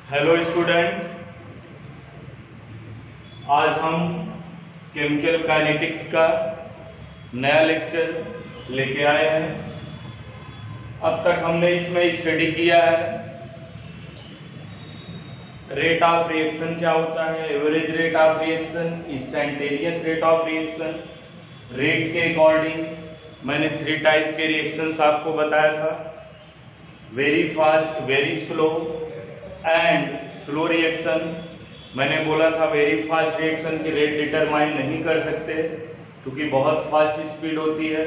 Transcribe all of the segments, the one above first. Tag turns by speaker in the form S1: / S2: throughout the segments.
S1: Hello student, आज हम chemical kinetics का नया लेक्चर लेके आए हैं। अब तक हमने इसमें स्टडी किया है रेट ऑफ रिएक्शन क्या होता है, average rate of reaction, instantaneous rate of reaction. Rate के अकॉर्डिंग मैंने 3 टाइप के रिएक्शंस आपको बताया था, very fast, very slow and slow reaction. मैंने बोला था वेरी फास्ट रिएक्शन की रेट डिटरमाइन नहीं कर सकते क्योंकि बहुत फास्ट स्पीड होती है।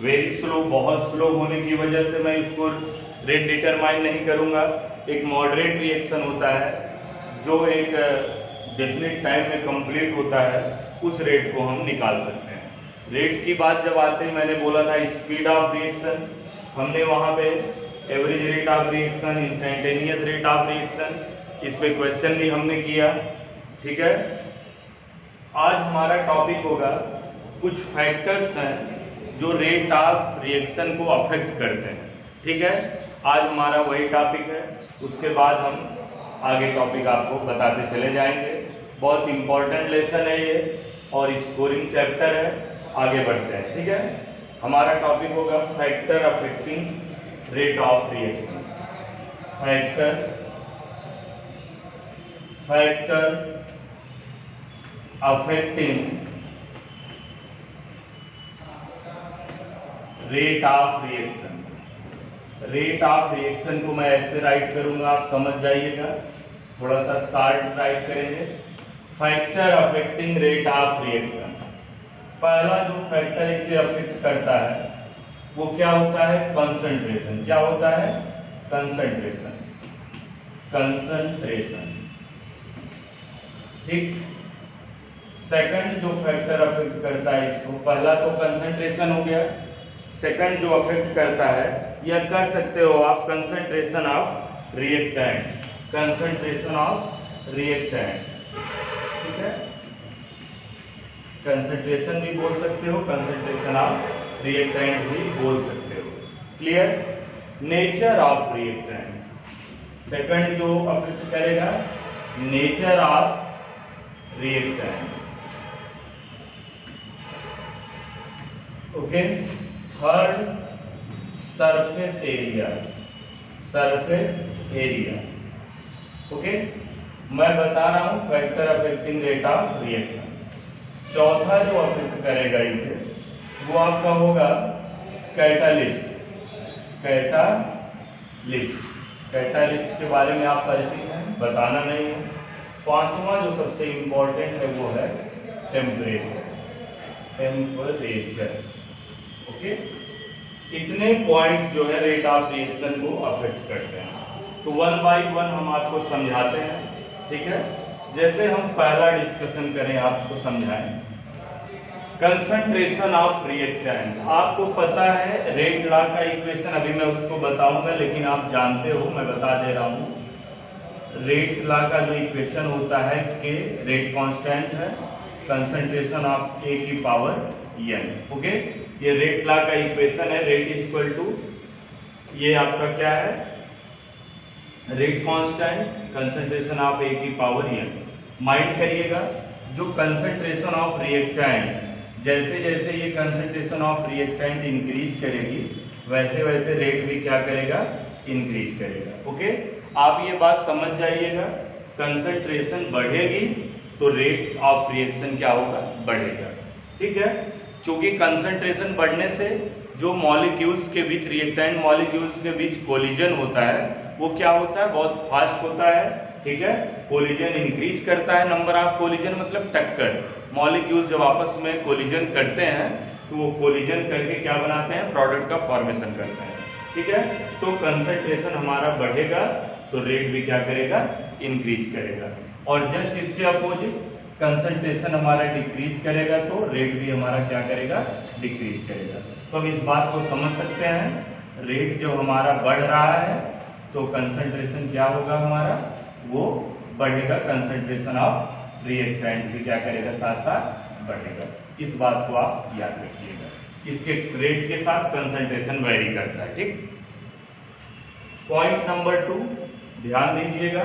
S1: वेरी स्लो, बहुत स्लो होने की वजह से मैं इसको रेट डिटरमाइन नहीं करूंगा। एक मॉडरेट रिएक्शन होता है जो एक डेफिनेट टाइम में कंप्लीट होता है, उस रेट को हम निकाल सकते हैं। रेट की बात जब आते हैं, मैंने बोला था स्पीड ऑफ रिएक्शन, हमने वहां पे average rate of reaction, instantaneous rate of reaction, इस पे क्वेश्चन भी हमने किया। ठीक है, आज हमारा टॉपिक होगा कुछ फैक्टर्स हैं जो रेट ऑफ रिएक्शन को अफेक्ट करते हैं। ठीक है, आज हमारा वही टॉपिक है, उसके बाद हम आगे टॉपिक आपको बताते चले जाएंगे। बहुत इंपॉर्टेंट लेसन है ये और स्कोरिंग चैप्टर है। आगे बढ़ते हैं। ठीक है, हमारा टॉपिक होगा factor affecting rate of reaction. Factor affecting rate of reaction. Rate of reaction को मैं ऐसे राइट करूंगा, आप समझ जाइएगा, थोड़ा सा शार्ट राइट करेंगे। Factor affecting rate of reaction, पहला जो फैक्टर इसे अफेक्ट करता है वो क्या होता है? कंसंट्रेशन। क्या होता है? कंसंट्रेशन। ठीक। सेकंड जो फैक्टर अफेक्ट करता है इसको, पहला तो कंसंट्रेशन हो गया, सेकंड जो अफेक्ट करता है यह कर सकते हो आप concentration of reactant. Concentration of reactant, ठीक है, कंसंट्रेशन भी बोल सकते हो, कंसंट्रेशन ऑफ रिएक्टेंट भी बोल सकते हो। Clear? Nature of reactant, second जो अफेक्ट करेगा nature of reactant. Okay, third surface area. Surface area, okay, मैं बता रहा हूं factor affecting rate of reaction. चौथा जो अफेक्ट करेगा इसे वो आपका होगा कैटालिस्ट। कैटालिस्ट के बारे में आप परिचित हैं, बताना नहीं है। पांचवा जो सबसे इंपॉर्टेंट है वो है टेम्परेचर। ओके, इतने पॉइंट्स जो है रेट ऑफ रिएक्शन को अफेक्ट करते हैं। तो वन बाय वन हम आपको समझाते हैं। ठीक है, जैसे हम पहला डिस्कशन करें, आपको समझाएं कंसंट्रेशन ऑफ रिएक्टेंट। आपको पता है रेट लॉ का इक्वेशन, अभी मैं उसको बताऊंगा लेकिन आप जानते हो, मैं बता दे रहा हूं। रेट लॉ का जो इक्वेशन होता है कि रेट कांस्टेंट है, कंसंट्रेशन ऑफ ए की पावर n। ओके, ये रेट लॉ का इक्वेशन है। रेट इज इक्वल टू, ये आपका क्या है, रेट कांस्टेंट, कंसंट्रेशन ऑफ ए की पावर n। माइंड करिएगा, जो कंसंट्रेशन ऑफ रिएक्टेंट, जैसे जैसे ये कंसंट्रेशन ऑफ रिएक्टेंट इंक्रीज करेगी वैसे वैसे रेट भी क्या करेगा? इंक्रीज करेगा। ओके, आप ये बात समझ जाइएगा, कंसंट्रेशन बढ़ेगी तो रेट ऑफ रिएक्शन क्या होगा? बढ़ेगा। ठीक है, क्योंकि कंसंट्रेशन बढ़ने से जो मॉलिक्यूल्स के बीच, रिएक्टेंट मॉलिक्यूल्स के बीच कोलिजन होता है वो क्या होता है? बहुत फास्ट होता है। ठीक है, कोलिजन इंक्रीज करता है, नंबर ऑफ कोलिजन मतलब टक्कर। मॉलिक्यूल्स जब आपस में कोलिजन करते हैं तो वो कोलिजन करके क्या बनाते हैं? प्रोडक्ट का फॉर्मेशन करते हैं। ठीक है, तो कंसंट्रेशन हमारा बढ़ेगा तो रेट भी क्या करेगा? इंक्रीज करेगा। और जस्ट इसके अपोजिट कंसंट्रेशन हमारा डिक्रीज करेगा तो रेट भी हमारा क्या करेगा? डिक्रीज करेगा। तो हम इस बात को समझ सकते हैं, रेट जो हमारा बढ़ रहा है तो कंसंट्रेशन क्या होगा? हमारा वो बढ़ेगा। कंसंट्रेशन ऑफ रिएक्टेंट भी क्या करेगा? साथ साथ बढ़ेगा। इस बात को आप याद रखिएगा, इसके रेट के साथ कंसंट्रेशन वेरी करता है। ठीक, पॉइंट नंबर 2 ध्यान दीजिएगा,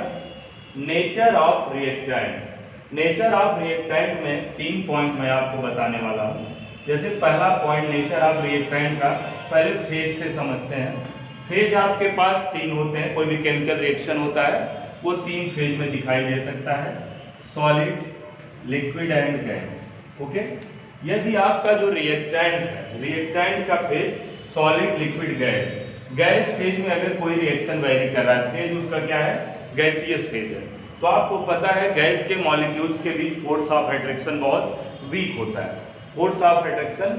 S1: nature of reactant. Nature of reactant में 3 पॉइंट मैं आपको बताने वाला हूं। जैसे पहला पॉइंट नेचर ऑफ रिएक्टेंट का, पहले फेज से समझते हैं। फेज आपके पास 3 होते हैं, कोई भी केमिकल रिएक्शन होता है वो 3 फेज में दिखाई दे सकता है, solid, liquid and gas. Okay, यदि आपका जो रिएक्टेंट है, रिएक्टेंट का phase solid, liquid, gas, gas phase में अगर कोई रिएक्शन वेरी कर रहा है, फेज उसका क्या है, गैसियस फेज है, तो आपको पता है गैस के मॉलिक्यूल्स के बीच फोर्स ऑफ अट्रैक्शन बहुत वीक होता है, फोर्स ऑफ अट्रैक्शन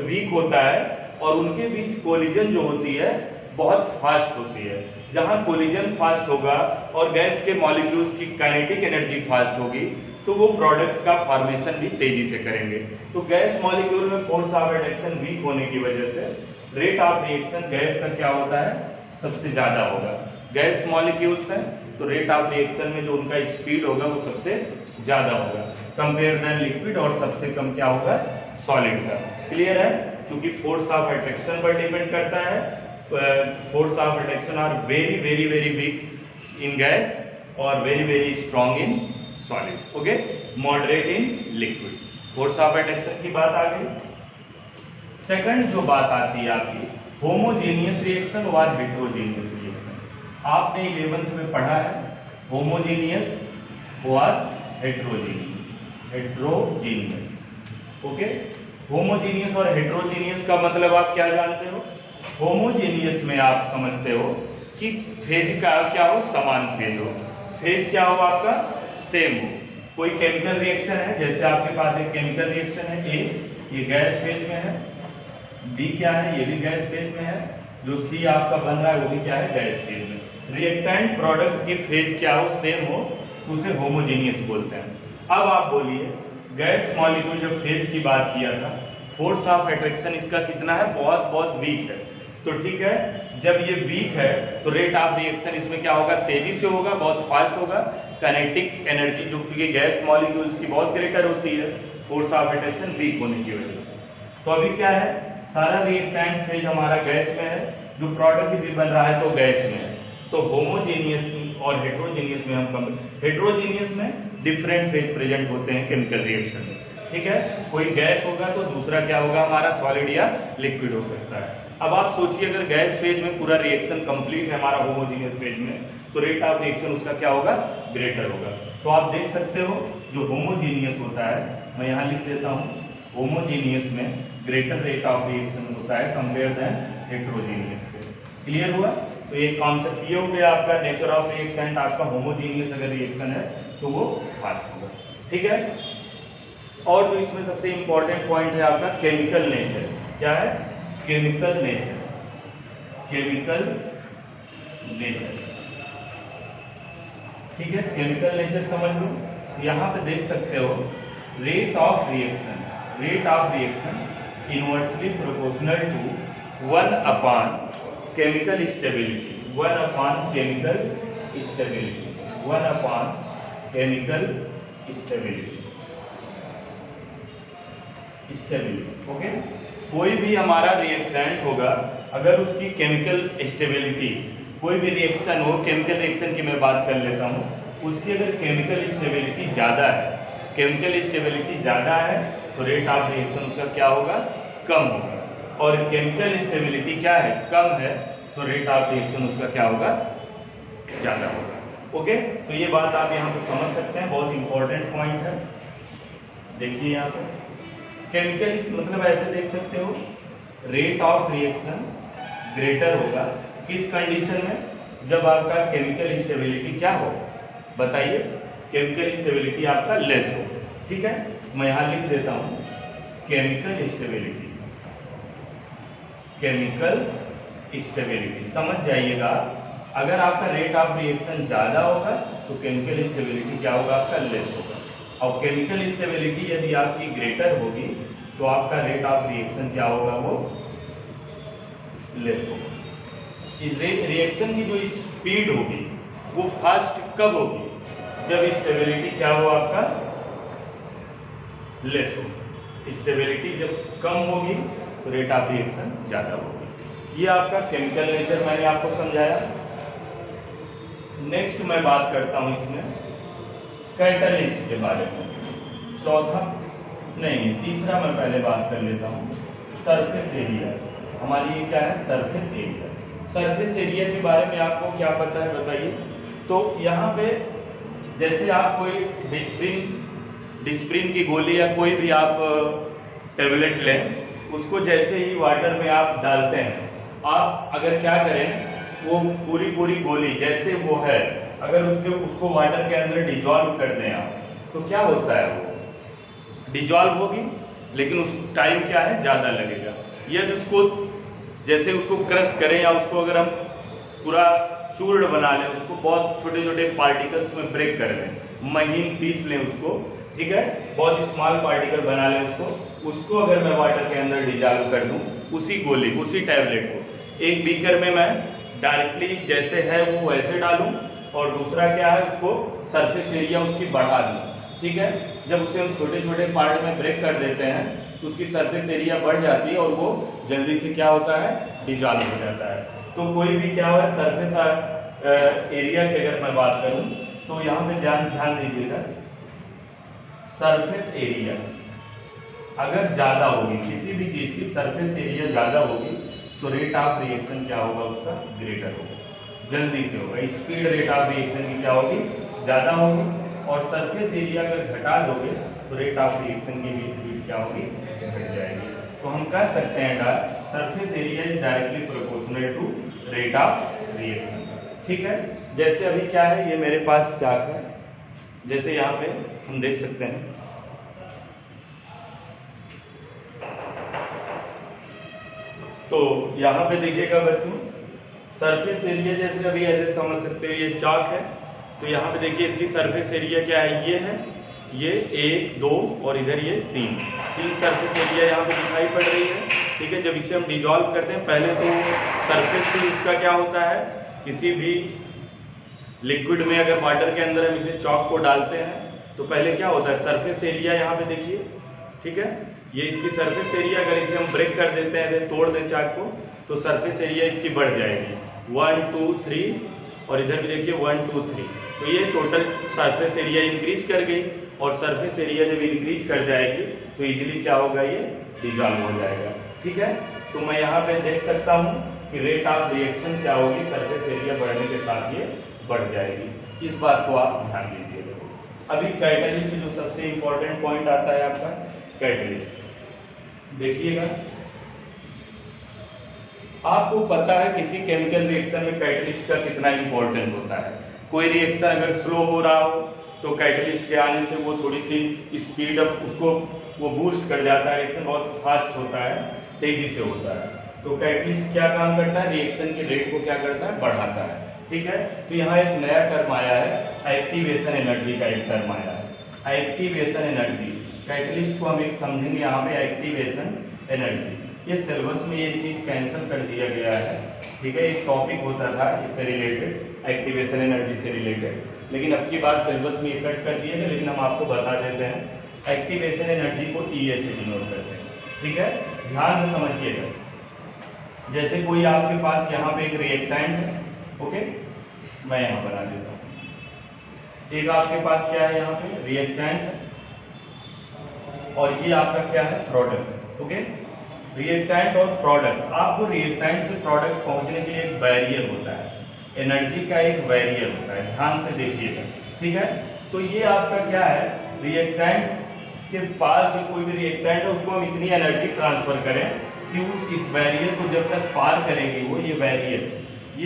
S1: वीक होता है और उनके बीच कोलिजन जो होती है बहुत फास्ट होती है। जहां कोलिजन फास्ट होगा और गैस के मॉलिक्यूल्स की काइनेटिक एनर्जी फास्ट होगी तो वो प्रोडक्ट का फॉर्मेशन भी तेजी से करेंगे। तो गैस मॉलिक्यूल में फोर्स ऑफ अट्रैक्शन वीक होने की वजह से रेट ऑफ रिएक्शन गैस का क्या होता है, सबसे ज्यादा होगा। गैस मॉलिक्यूल्स हैं तो रेट ऑफ रिएक्शन में जो उनका स्पीड होगा वो सबसे ज्यादा होगा कंपेयर देन लिक्विड, और सबसे कम क्या होगा, सॉलिड का। क्लियर है? क्योंकि फोर्स ऑफ अट्रैक्शन पर डिपेंड करता है। Force of attraction are very very very weak in gas और very very strong in solid. Okay, moderate in liquid. Force of attraction की बात आ गई। सेकंड जो बात आती है आपकी, होमोजेनियस रिएक्शन और हेट्रोजेनियस रिएक्शन। आपने 11th में पढ़ा है होमोजेनियस और हेट्रोजेनियस। हेट्रोजेनियस, ओके, होमोजेनियस और हेट्रोजेनियस का मतलब आप क्या जानते हो? होमोजेनियस में आप समझते हो कि फेज का क्या हो, समान फेज हो। फेज क्या हो आपका, सेम हो। कोई केमिकल रिएक्शन है, जैसे आपके पास एक केमिकल रिएक्शन है ए, ये गैस फेज में है, बी क्या है, ये भी गैस फेज में है, जो सी आपका बन रहा है वो भी क्या है, गैस फेज में। रिएक्टेंट प्रोडक्ट की फेज क्या हो, सेम हो, तो उसे होमोजेनियस बोलते हैं। अब आप बोलिए, गैस मॉलिक्यूल जब फेज की बात किया था, फोर्स ऑफ अट्रैक्शन इसका कितना है, बहुत बहुत वीक है। तो ठीक है, जब ये वीक है तो रेट ऑफ रिएक्शन इसमें क्या होगा, तेजी से होगा, बहुत फास्ट होगा। काइनेटिक एनर्जी जो कि गैस मॉलिक्यूल्स की बहुत ग्रेटर होती है फोर्स ऑफ अट्रैक्शन वीक होने की वजह से। तो अभी क्या है, सारा रिएक्टेंट फेज हमारा गैस में है, जो प्रोडक्ट भी बन रहा है तो गैस में है। तो होमोजेनियस और हेट्रोजेनियस में हम हेट्रोजेनियस में डिफरेंट फेज प्रेजेंट होते हैं केमिकल रिएक्शन में। ठीक है, कोई गैस होगा तो दूसरा क्या होगा हमारा, सॉलिड या लिक्विड हो सकता है। अब आप सोचिए, अगर गैस फेज में पूरा रिएक्शन कंप्लीट है हमारा होमोजेनियस फेज में, तो रेट ऑफ रिएक्शन उसका क्या होगा, ग्रेटर होगा। तो आप देख सकते हो जो होमोजेनियस होता है, मैं यहाँ लिख देता हूँ, होमोजेनियस में ग्रेटर रेट ऑफ रिएक्शन होता है कंपेयर देन हेट्रोजेनियस के। क्लियर हुआ? तो ये कॉन्सेप्ट ये हो गया आपका, नेचर ऑफ रिएक्टेंट आपका होमोजेनियस अगर रिएक्शन है तो वो फास्ट होगा। ठीक है, और जो इसमें सबसे इंपॉर्टेंट पॉइंट है आपका केमिकल नेचर। क्या है, केमिकल नेचर। केमिकल नेचर, ठीक है, केमिकल नेचर समझ लो। यहां पे देख सकते हो rate of reaction, rate of reaction inversely proportional to 1 upon chemical stability, 1 upon chemical stability, 1 upon chemical stability. Stability, okay. कोई भी हमारा रिएक्टेंट होगा, अगर उसकी केमिकल स्टेबिलिटी, कोई भी रिएक्शन हो, केमिकल रिएक्शन की मैं बात कर लेता हूं, उसकी अगर केमिकल स्टेबिलिटी ज्यादा है, केमिकल स्टेबिलिटी ज्यादा है तो रेट ऑफ रिएक्शन उसका क्या होगा, कम होगा। और केमिकल स्टेबिलिटी क्या है, कम है, तो रेट ऑफ रिएक्शन उसका क्या होगा, ज्यादा होगा। ओके, तो ये बात आप यहाँ पे समझ सकते हैं, बहुत इंपॉर्टेंट पॉइंट है। देखिए यहाँ पे केमिकल मतलब ऐसे देख सकते हो, रेट ऑफ रिएक्शन ग्रेटर होगा किस कंडीशन में, जब आपका केमिकल स्टेबिलिटी क्या हो, बताइए, केमिकल स्टेबिलिटी आपका लेस हो। ठीक है, मैं यहां लिख देता हूं केमिकल स्टेबिलिटी, केमिकल स्टेबिलिटी समझ जाइएगा। अगर आपका रेट ऑफ रिएक्शन ज्यादा होगा तो केमिकल स्टेबिलिटी क्या होगा, आपका लेस होगा। और केमिकल स्टेबिलिटी यदि आपकी ग्रेटर होगी तो आपका रेट ऑफ रिएक्शन क्या होगा, वो लेस होगा। इस रिएक्शन की जो स्पीड होगी वो फास्ट कब होगी, जब स्टेबिलिटी क्या हो आपका, लेस हो। स्टेबिलिटी जब कम होगी तो रेट ऑफ रिएक्शन ज्यादा होगी। ये आपका केमिकल नेचर मैंने आपको समझाया। नेक्स्ट मैं बात करता हूं इसमें कैटलिस्ट के बारे में। चौथा नहीं, तीसरा मैं पहले बात कर लेता हूं सरफेस एरिया। हमारी ये क्या है? Surface area. सरफेस एरिया के बारे में आपको क्या पता है बताइए। तो यहाँ पे जैसे आप कोई डिस्प्रिन की गोली या कोई भी आप टेबलेट लें, उसको जैसे ही वाटर में आप डालते हैं, आप अगर क्या करें, वो पूरी गोली जैसे वो है अगर उसको वाटर के अंदर डिजॉल्व कर दें आप, तो क्या होता है, वो डिजॉल्व होगी लेकिन उस टाइम क्या है, ज्यादा लगेगा। यदि उसको जैसे उसको क्रश करें या उसको अगर हम पूरा चूर्ण बना लें, उसको बहुत छोटे छोटे पार्टिकल्स में ब्रेक कर लें, महीन पीस लें उसको, ठीक है, बहुत स्मॉल पार्टिकल बना लें उसको अगर मैं वाटर के अंदर डिजॉल्व कर दूं, उसी गोली उसी टैबलेट को एक बीकर में मैं डायरेक्टली जैसे है वो वैसे डालूं, और दूसरा क्या है, उसको सरफेस एरिया उसकी बढ़ा दूं, ठीक है। जब उसे हम छोटे छोटे पार्ट में ब्रेक कर देते हैं तो उसकी सरफेस एरिया बढ़ जाती है और वो जल्दी से क्या होता है, डिजॉल्व हो जाता है। तो कोई भी क्या है सरफेस एरिया की अगर मैं बात करूं तो यहाँ पे ध्यान दीजिएगा, सरफेस एरिया अगर ज्यादा होगी, किसी भी चीज की सरफेस एरिया ज्यादा होगी तो रेट ऑफ रिएक्शन क्या होगा, उसका ग्रेटर होगा, जल्दी से होगा। स्पीड रेट ऑफ रिएक्शन की क्या होगी, ज्यादा होगी। और सरफेस एरिया अगर घटा दोगे तो रेट ऑफ रिएक्शन की भी स्पीड क्या होगी, घट जाएगी। तो हम कह सकते हैं surface area is directly proportional to rate of reaction, ठीक है। जैसे अभी क्या है, ये मेरे पास चाक है, जैसे यहाँ पे हम देख सकते हैं, तो यहाँ पे देखिएगा बच्चों, सरफेस एरिया जैसे अभी ऐसे समझ सकते हो, ये चाक है, तो यहाँ पे देखिए इसकी सरफेस एरिया क्या है, ये 1 2 और इधर ये 3 सरफेस एरिया यहाँ पे दिखाई पड़ रही है, ठीक है। जब इसे हम डिजॉल्व करते हैं, पहले तो सरफेस से उसका क्या होता है, किसी भी लिक्विड में अगर वाटर के अंदर हम इसे चॉक को डालते हैं तो पहले क्या होता है, सरफेस एरिया यहाँ पे देखिए, ठीक है, ये इसकी सरफेस एरिया अगर इसे हम ब्रेक कर देते हैं, तोड़ दें चाक को, तो सरफेस एरिया इसकी बढ़ जाएगी 1 2 3, और इधर भी देखिए 1 2 3, तो ये टोटल सरफेस एरिया इंक्रीज कर गई। और सरफेस एरिया जब इंक्रीज कर जाएगी तो इजीली क्या होगा, ये डिजॉल्व हो जाएगा, ठीक है। तो मैं यहाँ पे देख सकता हूँ कि रेट ऑफ रिएक्शन क्या होगी, सरफेस एरिया बढ़ने के साथ ये बढ़ जाएगी। इस बात को आप ध्यान दीजिएगा। अभी कैटलिस्ट जो सबसे इंपॉर्टेंट पॉइंट आता है आपका, कैटलिस्ट देखिएगा, आपको पता है किसी केमिकल रिएक्शन में कैटलिस्ट का कितना इंपॉर्टेंट होता है। कोई रिएक्शन अगर स्लो हो रहा हो तो कैटलिस्ट के आने से वो थोड़ी सी स्पीड अप उसको वो बूस्ट कर जाता है, रिएक्शन बहुत फास्ट होता है, तेजी से होता है। तो कैटलिस्ट क्या काम करता है, रिएक्शन के रेट को क्या करता है, बढ़ाता है, ठीक है। तो यहाँ एक नया टर्म आया है, एक्टिवेशन एनर्जी का एक टर्म आया है, एक्टिवेशन एनर्जी। कैटलिस्ट को हम एक समझेंगे यहाँ पे एक्टिवेशन एनर्जी। ये सिलेबस में ये चीज कैंसिल कर दिया गया है, ठीक है। एक टॉपिक होता था इससे रिलेटेड, एक्टिवेशन एनर्जी से रिलेटेड, लेकिन अब की बार सिलेबस में ये कट कर दिया गया, लेकिन हम आपको बता देते हैं एक्टिवेशन एनर्जी को EA से डिनोट करते हैं, ठीक है। ध्यान से समझिएगा, जैसे कोई आपके पास यहाँ पे एक रिएक्टेंट है, ओके, मैं यहाँ बना देता हूँ। एक आपके पास क्या है, यहाँ पे रिएक्टेंट है, और ये आपका क्या है, प्रोडक्ट, ओके। रिएक्टेंट और प्रोडक्ट, आपको रिएक्टेंट से प्रोडक्ट पहुंचने के लिए एक बैरियर होता है, एनर्जी का एक बैरियर होता है, ध्यान से देखिएगा, ठीक है। तो ये आपका क्या है, रिएक्टेंट के पास जो कोई भी रिएक्टेंट है उसको हम इतनी एनर्जी ट्रांसफर करें कि इस बैरियर को जब तक पार करेगी वो, ये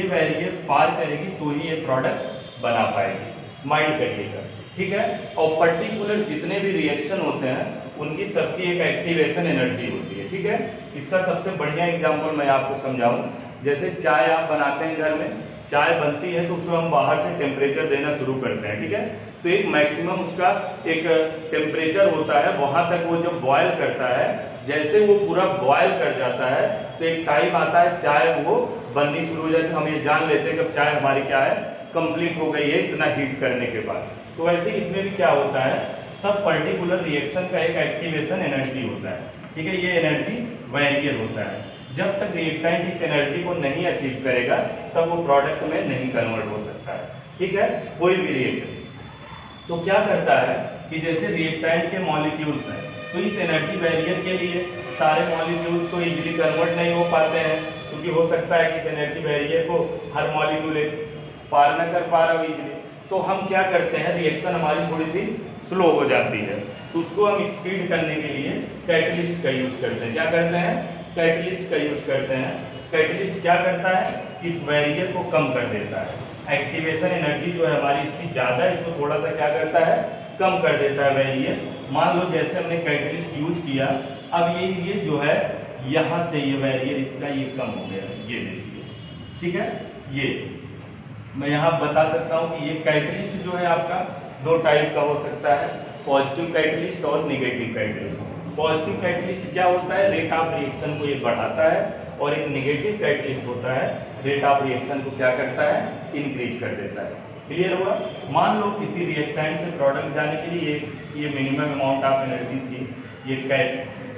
S1: बैरियर पार करेगी तो ही ये प्रोडक्ट बना पाएगी, माइंड करिएगा, ठीक है। और पर्टिकुलर जितने भी रिएक्शन होते हैं उनकी सबकी एक एक्टिवेशन एनर्जी होती है, ठीक है। इसका सबसे बढ़िया एग्जांपल मैं आपको समझाऊं, जैसे चाय आप बनाते हैं घर में, चाय बनती है तो उसको हम बाहर से टेम्परेचर देना शुरू करते हैं, ठीक है। तो एक मैक्सिमम उसका एक टेम्परेचर होता है, वहां तक वो जब बॉयल करता है, जैसे वो पूरा बॉयल कर जाता है तो एक टाइम आता है चाय वो बननी शुरू हो जाती है, हम ये जान लेते हैं कि चाय हमारी क्या है, कंप्लीट हो गई है इतना हीट करने के बाद। तो ऐसे इसमें भी क्या होता है, सब पर्टिकुलर रिएक्शन का एक एक्टिवेशन एनर्जी होता है, ठीक है। ये एनर्जी बैरियर होता है, जब तक रिएक्टेंट इस एनर्जी को नहीं अचीव करेगा तब वो प्रोडक्ट में नहीं कन्वर्ट हो सकता है। ठीक है, कोई भी रिएक्टेंट तो क्या करता है कि जैसे रिएक्टेंट के मॉलिक्यूल्स हैं तो इस एनर्जी बैरियर के लिए सारे मॉलिक्यूल्स तो इजीली कन्वर्ट नहीं हो पाते हैं, क्योंकि हो सकता है कि इस एनर्जी बैरियर को हर मॉलिक्यूल पार न कर पा रहा हो इजीली। तो हम क्या करते हैं, रिएक्शन हमारी थोड़ी सी स्लो हो जाती है, तो उसको हम स्पीड करने के लिए कैटलिस्ट का यूज करते हैं। क्या करते हैं, कैटलिस्ट का यूज करते हैं। कैटलिस्ट क्या करता है, इस बैरियर को कम कर देता है। एक्टिवेशन एनर्जी जो है हमारी इसकी ज्यादा है, इसको थोड़ा सा क्या करता है, कम कर देता है बैरियर। मान लो जैसे हमने कैटलिस्ट यूज किया, अब ये जो है यहां से ये बैरियर इसका ये कम हो गया, ये देखिए। ठीक है, ये मैं यहाँ बता सकता हूँ कि ये कैटलिस्ट जो है आपका दो टाइप का हो सकता है, पॉजिटिव कैटलिस्ट और निगेटिव कैटलिस्ट। पॉजिटिव कैटलिस्ट क्या होता है, रेट ऑफ रिएक्शन को ये बढ़ाता है, और एक निगेटिव कैटलिस्ट होता है रेट ऑफ रिएक्शन को क्या करता है, इंक्रीज कर देता है। क्लियर हुआ। मान लो किसी रिएक्टेंट से प्रोडक्ट जाने के लिए ये मिनिमम अमाउंट ऑफ एनर्जी थी, ये कैट,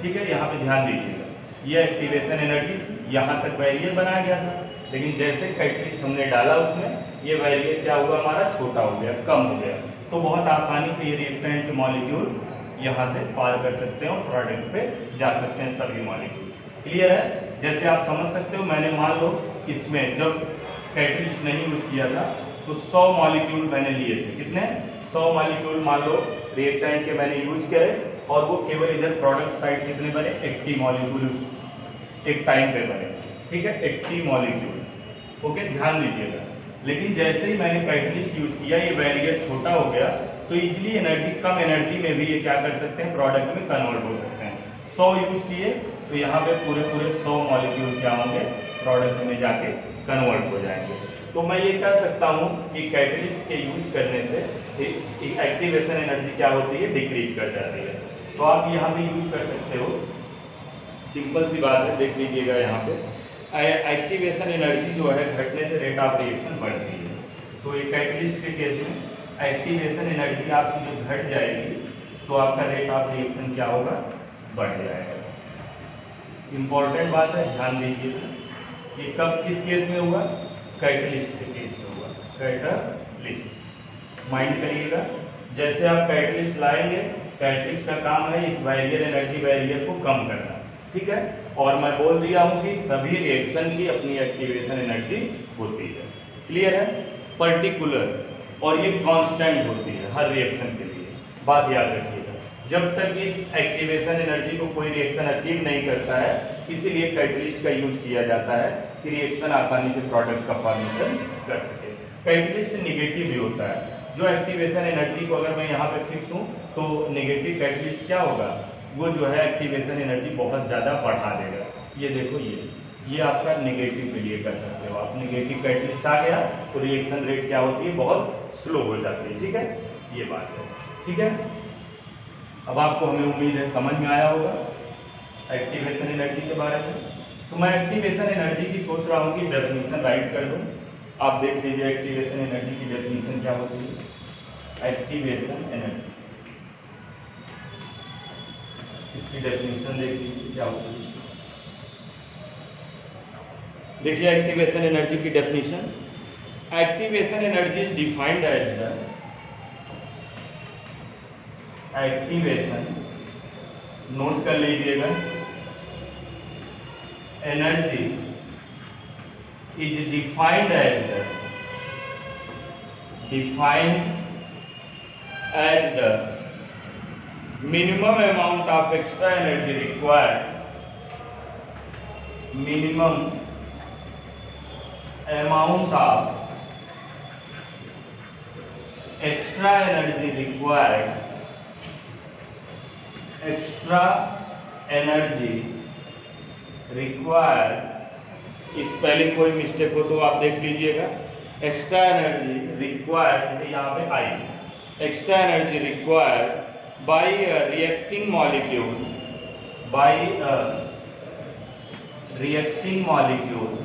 S1: ठीक है, यहाँ पे ध्यान दीजिएगा, ये एक्टिवेशन एनर्जी थी, यहाँ तक बैरियर बनाया गया था, लेकिन जैसे कैटलिस्ट हमने डाला उसमें ये बैरियर क्या हुआ, हमारा छोटा हो गया, कम हो गया। तो बहुत आसानी से ये रिएक्टेंट के मॉलिक्यूल यहाँ से पार कर सकते हैं और प्रोडक्ट पे जा सकते हैं सभी मॉलिक्यूल। क्लियर है। जैसे आप समझ सकते हो, मैंने मान लो इसमें जब कैटलिस्ट नहीं यूज किया था तो 100 मॉलिक्यूल मैंने लिए थे। कितने, 100 मॉलिक्यूल मान लो रिएक्टेंट के मैंने यूज किए, और वो केवल इधर प्रोडक्ट साइड कितने बने, 80 मॉलिक्यूल एक टाइम पे बने। ठीक है, 80 मॉलिक्यूल। ओके, ध्यान दीजिएगा। लेकिन जैसे ही मैंने कैटलिस्ट यूज किया, ये बैरियर छोटा हो गया, तो इजीली एनर्जी, कम एनर्जी में भी ये क्या कर सकते हैं, प्रोडक्ट में कन्वर्ट हो सकते हैं। 100 यूज किए तो यहाँ पे पूरे 100 मॉलिक्यूल क्या होंगे, प्रोडक्ट में जाके कन्वर्ट हो जाएंगे। तो मैं ये कह सकता हूँ कि कैटलिस्ट के यूज करने से एक्टिवेशन एनर्जी क्या होती है, डिक्रीज कर जाती है। तो आप यहाँ पे यूज कर सकते हो, सिंपल सी बात है, देख लीजिएगा यहाँ पे एक्टिवेशन एनर्जी जो है घटने से रेट ऑफ रिएक्शन बढ़ती है। तो ये कैटलिस्ट के केस में एक्टिवेशन एनर्जी आपकी जो घट जाएगी तो आपका रेट ऑफ रिएक्शन क्या होगा, बढ़ जाएगा। इंपॉर्टेंट बात है, ध्यान दीजिएगा। ये कब किस केस में हुआ, कैटलिस्ट के केस में हुआ, कैटलिस्ट। माइंड करिएगा, जैसे आप कैटलिस्ट लाएंगे, कैटलिस्ट का काम है इस बैरियर एनर्जी बैरियर को कम करना। ठीक है, और मैं बोल दिया हूं कि सभी रिएक्शन की अपनी एक्टिवेशन एनर्जी होती है। क्लियर है, पर्टिकुलर, और ये कांस्टेंट होती है हर रिएक्शन के लिए, बात याद रखिएगा। जब तक इस एक्टिवेशन एनर्जी को कोई रिएक्शन अचीव नहीं करता है, इसीलिए कैटलिस्ट का यूज किया जाता है कि रिएक्शन आसानी से प्रोडक्ट का फॉर्मेशन कर सके। कैटलिस्ट निगेटिव भी होता है, जो एक्टिवेशन एनर्जी को अगर मैं यहाँ पे फिक्स हूँ तो निगेटिव कैटलिस्ट क्या होगा, वो जो है एक्टिवेशन एनर्जी बहुत ज्यादा बढ़ा देगा। ये देखो, ये आपका नेगेटिव के लिए कर सकते हो आप। नेगेटिव कैटलिस्ट आ गया तो रिएक्शन रेट क्या होती है, बहुत स्लो हो जाती है। ठीक है, ये बात है। ठीक है, अब आपको हमें उम्मीद है समझ में आया होगा एक्टिवेशन एनर्जी के बारे में। तो मैं एक्टिवेशन एनर्जी की सोच रहा हूँ कि डेफिनेशन राइट कर दूं। आप देख लीजिए एक्टिवेशन एनर्जी की डेफिनेशन क्या होती है। एक्टिवेशन एनर्जी, इसकी डेफिनेशन देख लीजिए क्या होती है। देखिए एक्टिवेशन एनर्जी की definition, activation energy is defined as the activation, note कर लीजिएगा, energy is defined as the minimum amount of extra energy required, minimum amount of extra energy required, extra energy required, spelling कोई mistake हो तो आप देख लीजिएगा। Extra energy required, जैसे यहाँ पे आई, extra energy required by a reacting molecule, by a reacting molecule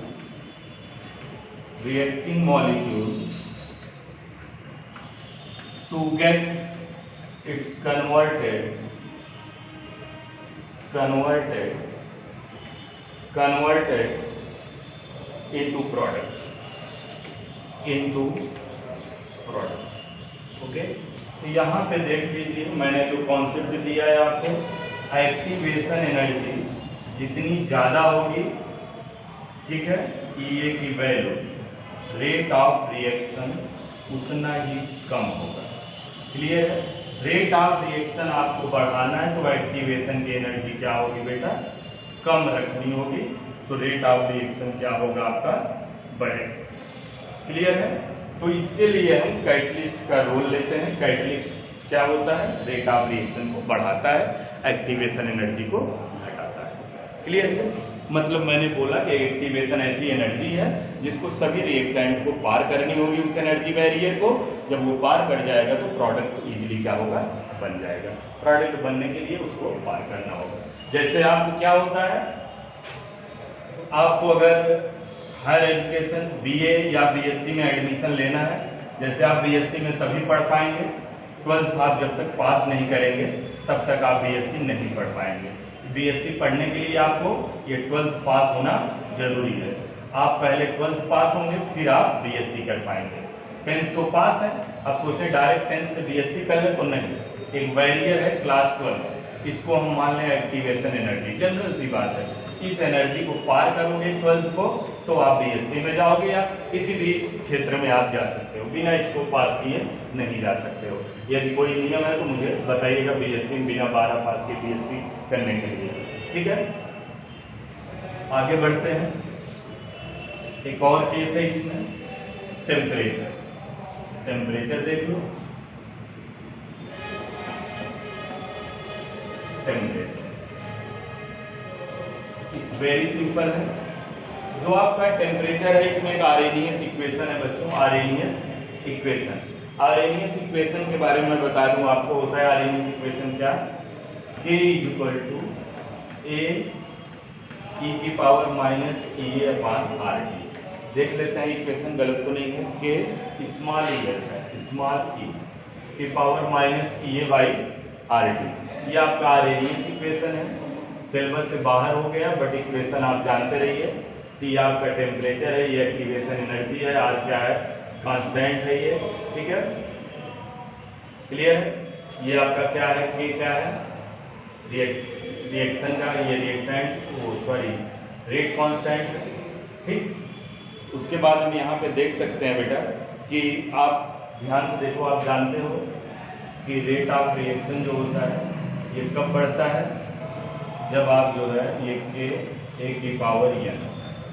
S1: to get its converted converted into product, okay. तो यहाँ पे देख लीजिए मैंने जो कॉन्सेप्ट दिया है आपको, एक्टिवेशन एनर्जी जितनी ज्यादा होगी, ठीक है, ये की वैल्यू रेट ऑफ रिएक्शन उतना ही कम होगा। क्लियर है? रेट ऑफ रिएक्शन आपको बढ़ाना है तो एक्टिवेशन की एनर्जी क्या होगी बेटा, कम रखनी होगी, तो रेट ऑफ रिएक्शन क्या होगा आपका, बढ़ेगा। क्लियर है? तो इसके लिए हम कैटलिस्ट का रोल लेते हैं। कैटलिस्ट क्या होता है, रेट ऑफ रिएक्शन को बढ़ाता है, एक्टिवेशन एनर्जी को घटाता है। क्लियर है? मतलब मैंने बोला कि एक्टिवेशन ऐसी एनर्जी है जिसको सभी रिएक्टेंट को पार करनी होगी, उस एनर्जी बैरियर को। जब वो पार कर जाएगा तो प्रोडक्ट इजीली क्या होगा, बन जाएगा। प्रोडक्ट बनने के लिए उसको पार करना होगा। जैसे आपको क्या होता है, आपको अगर हायर एजुकेशन बीए या बीएससी में एडमिशन लेना है, जैसे आप बीएससी में तभी पढ़ पाएंगे, 12th आप जब तक पास नहीं करेंगे तब तक आप बीएससी नहीं पढ़ पाएंगे। बीएससी पढ़ने के लिए आपको ये 12th पास होना जरूरी है। आप पहले 12th पास होंगे फिर आप बीएससी कर पाएंगे। 10th तो पास है, अब सोचे डायरेक्ट 10th से बीएससी कर ले तो नहीं, एक बैरियर है क्लास 12, इसको हम मान लें एक्टिवेशन एनर्जी। जनरल सी बात है, इस एनर्जी को पार करोगे 12th को तो आप बीएससी में जाओगे या किसी भी क्षेत्र में आप जा सकते हो, बिना इसको पास किए नहीं जा सकते हो। यदि कोई नियम है तो मुझे बताइएगा, बीएससी में बिना 12 पास के बीएससी करने के लिए। ठीक है, आगे बढ़ते हैं। एक और केस है इसमें, टेम्परेचर। टेम्परेचर देख लो, टेम्परेचर इट्स वेरी सिंपल है। जो आपका टेम्परेचर है इसमें एक आर्हेनियस इक्वेशन है बच्चों, आर्हेनियस इक्वेशन। आर्हेनियस इक्वेशन के बारे में बता दूं आपको, होता है आर्हेनियस इक्वेशन क्या, K equal to A e की पावर माइनस EA/RT। देख लेते हैं इक्वेशन गलत तो नहीं है। K स्मॉल e है, स्मॉल e की पावर माइनस EA/RT। ये आपका आर्हेनियस इक्वेशन है, सिलेबस से बाहर हो गया बट इक्वेशन आप जानते रहिए। T आपका टेम्परेचर है, ये एक्टिवेशन एनर्जी है, R क्या है, कांस्टेंट है ये। ठीक है, क्लियर है? ये आपका क्या है, K क्या है, रिएक्शन का, ये रिएक्टेंट, सॉरी रेट कांस्टेंट। ठीक, उसके बाद हम यहाँ पे देख सकते हैं बेटा कि आप ध्यान से देखो, आप जानते हो कि रेट ऑफ रिएक्शन जो होता है ये कब बढ़ता है, जब आप जो है ये A की पावर n,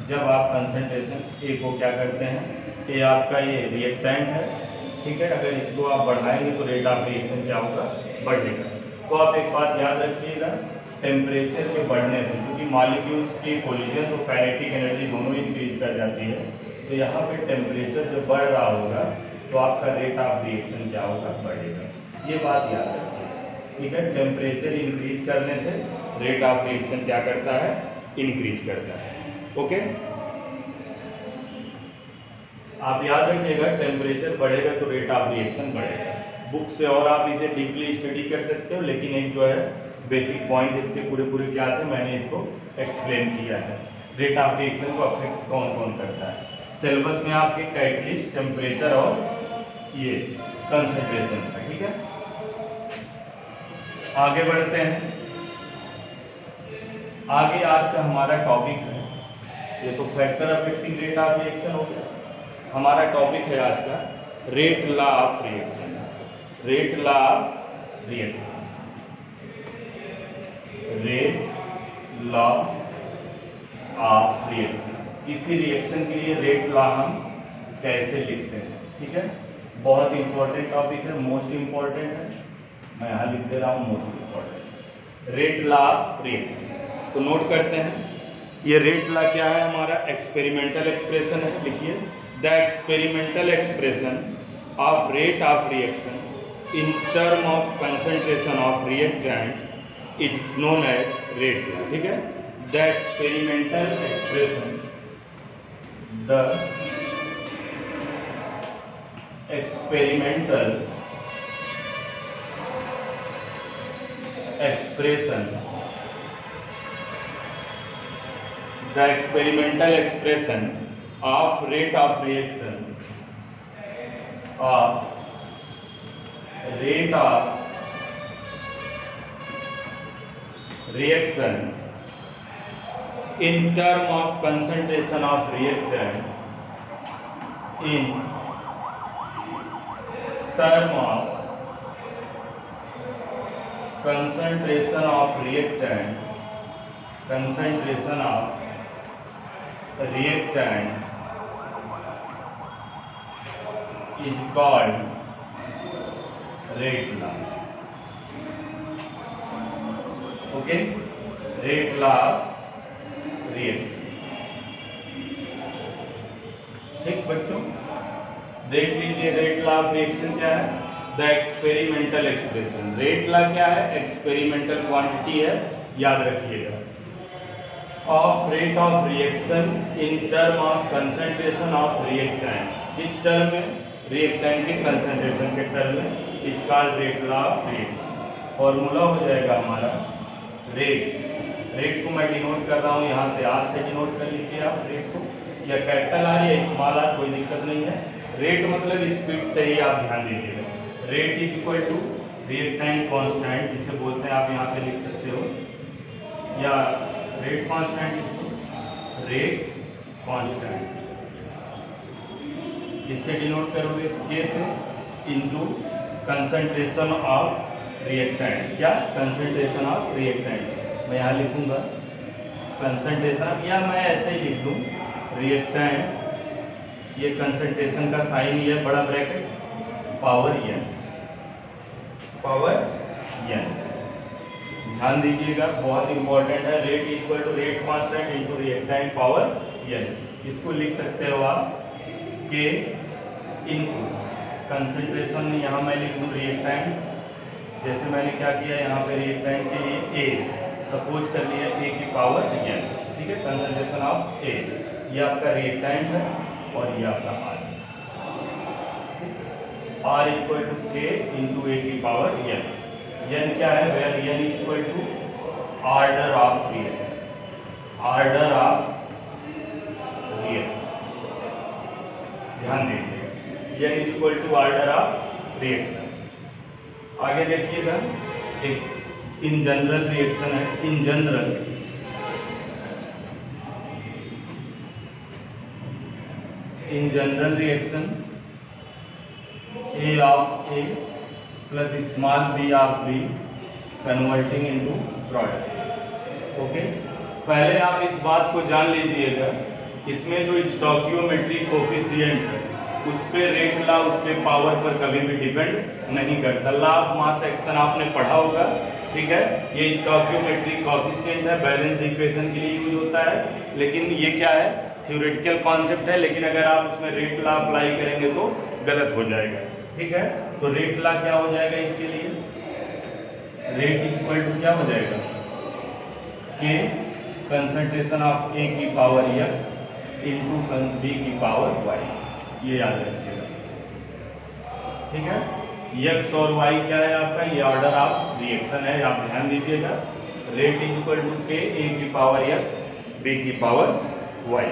S1: जब आप कंसंट्रेशन A को क्या करते हैं, A आपका ये रिएक्टेंट है, ठीक है, अगर इसको आप बढ़ाएंगे तो रेट ऑफ रिएक्शन क्या होगा, बढ़ेगा। तो आप एक बात याद रखिएगा, टेम्परेचर के बढ़ने से, क्योंकि मॉलिक्यूल्स की कोलिजन और काइनेटिक एनर्जी दोनों इंक्रीज कर जाती है, तो यहाँ पे टेम्परेचर जब बढ़ रहा होगा तो आपका रेट ऑफ रिएक्शन क्या होगा, बढ़ेगा। ये बात याद रखिए, ठीक है। टेम्परेचर इंक्रीज करने से रेट ऑफ रिएक्शन क्या करता है, इंक्रीज करता है। ओके, आप याद रखिएगा, टेम्परेचर बढ़ेगा तो रेट ऑफ रिएक्शन बढ़ेगा। बुक से और आप इसे डीपली स्टडी कर सकते हो, लेकिन एक जो है बेसिक पॉइंट इसके पूरे क्या थे मैंने इसको एक्सप्लेन किया है। रेट ऑफ रिएक्शन को अफेक्ट कौन कौन करता है, सिलेबस में आपके कैटलिस्ट, टेम्परेचर और ये कंसंट्रेशन था। ठीक है, आगे बढ़ते हैं। आगे आज का हमारा टॉपिक है, ये तो factor affecting rate of reaction हो गया। हमारा टॉपिक है आज का rate law of reaction. Rate law of reaction, rate law of reaction. किसी रिएक्शन के लिए रेट लॉ हम कैसे लिखते हैं, ठीक है, बहुत इंपॉर्टेंट टॉपिक है, मोस्ट इंपॉर्टेंट है। मैं यहां लिख दे रहा हूं most important, rate law of reaction. तो नोट करते हैं, ये रेट लॉ क्या है, हमारा एक्सपेरिमेंटल एक्सप्रेशन है। लिखिए, the experimental expression of rate of reaction in term of concentration of reactant is known as rate law. ठीक है, the experimental expression the experimental expression of rate of reaction in term of concentration of reactant in term of concentration of reactant is called rate law. Okay, rate law reaction. ठीक बच्चों, देख लीजिए rate law of reaction क्या है। The experimental expression, rate law क्या है? Experimental quantity है, याद रखिएगा। Of rate of reaction in term of concentration of reactant, किस टर्म में? रिएक्टेंट के कंसंट्रेशन के टर्म में, is called rate law of reaction. Formula हो जाएगा हमारा रेट को मैं डिनोट कर रहा हूँ यहाँ से, आर से डिनोट कर लीजिए आप रेट को, या कैपिटल आर या स्मॉल आर, कोई दिक्कत नहीं है। रेट मतलब स्पीड से ही आप ध्यान दीजिएगा। Rate is equal to reactant constant, जिसे बोलते हैं आप यहाँ पे लिख सकते हो, या रेट कांस्टेंट, इससे डिनोट करोगे के से इनटू कंसंट्रेशन ऑफ रिएक्टेंट। क्या? Concentration of reactant. मैं यहाँ लिखूंगा कंसंट्रेशन, या मैं ऐसे ही लिख दूं रिएक्टेंट, ये कंसंट्रेशन का साइन ये बड़ा ब्रैकेट, पावर n। ध्यान दीजिएगा, बहुत इंपॉर्टेंट है। Rate equal to rate constant into reactant power n। इसको लिख सकते हो आप के इनटू कंसंट्रेशन, यहाँ मैं लिख दूं रिएक्टेंट, जैसे मैंने क्या किया यहाँ पे रिएक्टेंट के लिए ए सपोज कर लिया, ए की पावर n। ठीक है, कंसंट्रेशन ऑफ ए, ये आपका रिएक्टेंट है और ये आपका R equal to K into A की पावर n। n क्या है? Where n equal to order of reaction, ध्यान दीजिए, n equal to order of reaction. आगे देखिएगा, एक इन जनरल रिएक्शन है। In general reaction A of A plus small b of B converting into product। Okay, पहले आप इस बात को जान लीजिएगा, इसमें जो स्टोकियोमेट्रिक कोफिशिएंट है उस पे रेट लॉ उसके पावर पर कभी भी डिपेंड नहीं करता। लॉ ऑफ मास एक्शन आपने पढ़ा होगा, ठीक है। ये स्टोकियोमेट्रिक कोफिशिएंट है, बैलेंस इक्वेशन के लिए यूज होता है, लेकिन ये क्या है? थ्योरेटिकल कॉन्सेप्ट है, लेकिन अगर आप उसमें रेट लॉ अप्लाई करेंगे तो गलत हो जाएगा, ठीक है। तो रेट लॉ क्या हो जाएगा इसके लिए? रेट इक्वल टू क्या हो जाएगा? के कंसंट्रेशन ऑफ ए की पावर x इंटू बी की पावर y, ये याद रखिएगा, ठीक है। x और y क्या है आपका? ये ऑर्डर ऑफ रिएक्शन है, आप ध्यान दीजिएगा। Rate equal to K A की पावर x बी की पावर y।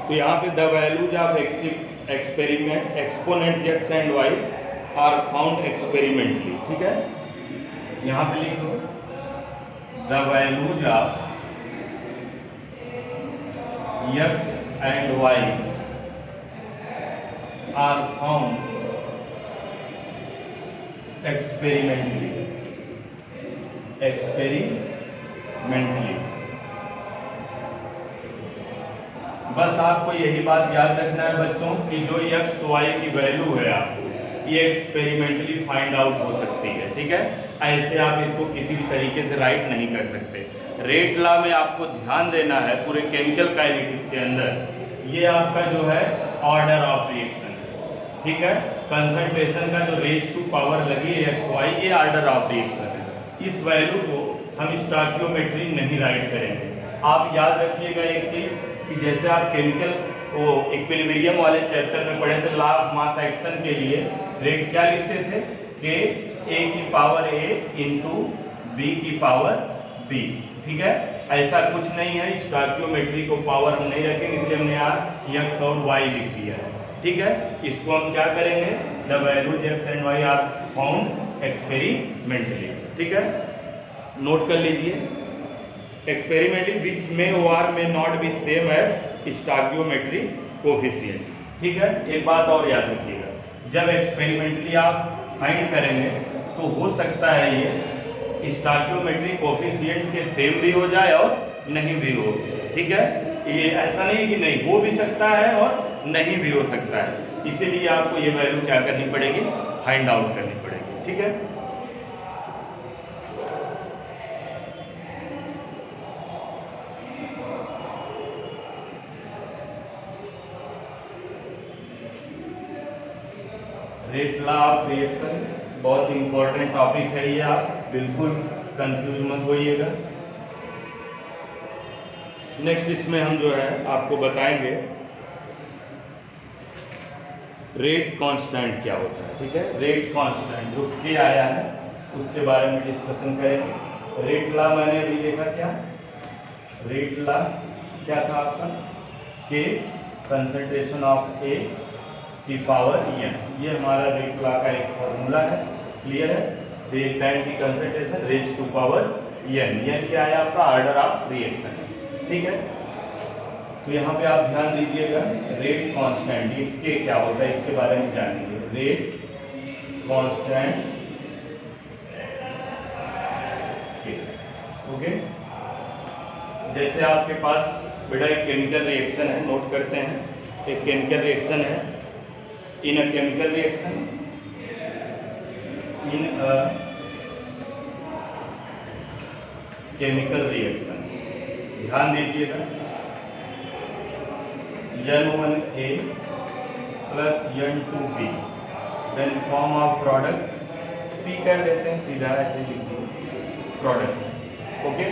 S1: तो यहाँ पे the values of experiment exponent x and y are found experimentally, ठीक है। यहाँ पे लिखो the values of x and y are found experimentally. बस आपको यही बात याद रखना है बच्चों कि जो x y की वैल्यू है आपको ये एक्सपेरिमेंटली फाइंड आउट हो सकती है, ठीक है। ऐसे आप इसको किसी भी तरीके से राइट नहीं कर सकते। रेट लॉ में आपको ध्यान देना है पूरे केमिकल काइनेटिक्स के अंदर, ये आपका जो है ऑर्डर ऑफ रिएक्शन, ठीक है। कंसंट्रेशन का जो रेज टू पावर लगी है एक्स वाई, ये ऑर्डर ऑफ रिएक्शन है। इस वैल्यू को हम स्टोकियोमेट्री नहीं राइट करेंगे। आप याद रखिएगा एक चीज कि जैसे आप केमिकल इक्विलिब्रियम वाले चैप्टर में पढ़े थे, लॉ ऑफ मास एक्शन के लिए रेट क्या लिखते थे? के ए की पावर ए इंटू बी की पावर बी, ठीक है। ऐसा कुछ नहीं है, स्टोइकियोमेट्री को पावर हम नहीं रखेंगे, इसलिए हमने यहाँ x और y लिख दिया है। ठीक है, इसको हम क्या करेंगे, the values x and y are found experimentally. ठीक है, नोट कर लीजिए, एक्सपेरिमेंटली विच मे और may not be same as stoichiometry coefficient. ठीक है, एक बात और याद रखिएगा, जब एक्सपेरिमेंटली आप फाइंड करेंगे तो हो सकता है ये स्टोइकियोमेट्री कोएफिशिएंट के सेम भी हो जाए और नहीं भी हो। ठीक है, ये ऐसा नहीं कि नहीं हो भी सकता है और नहीं भी हो सकता है, इसीलिए आपको ये वैल्यू क्या करनी पड़ेगी, फाइंड आउट करनी पड़ेगी। ठीक है, रेट लॉ ऑफ रिएक्शन बहुत इंपॉर्टेंट टॉपिक है ये, आप बिल्कुल कंफ्यूज मत होइएगा। नेक्स्ट इसमें हम जो है आपको बताएंगे रेट कांस्टेंट क्या होता है। ठीक है, रेट कांस्टेंट जो के आया है उसके बारे में डिस्कशन करेंगे। रेट लॉ मैंने अभी देखा, क्या रेट लॉ क्या था आपका, के कंसंट्रेशन ऑफ ए की पावर n, ये हमारा रेट लॉ का एक फॉर्मूला है। क्लियर है, टाइम की concentration raise to power n, n क्या है आपका, ऑर्डर ऑफ रिएक्शन। ठीक है, तो यहाँ पे आप ध्यान दीजिएगा, रेट कांस्टेंट ये के क्या होता है इसके बारे में जानेंगे। रेट कांस्टेंट के, ओके, जैसे आपके पास बेटा एक केमिकल रिएक्शन है, नोट करते हैं, एक केमिकल रिएक्शन है। In a chemical reaction, in a chemical reaction, ध्यान दीजिएगा, N1A plus N2B, then form of product P कर देते हैं, सीधा ऐसे लिख दीजिए प्रोडक्ट। ओके,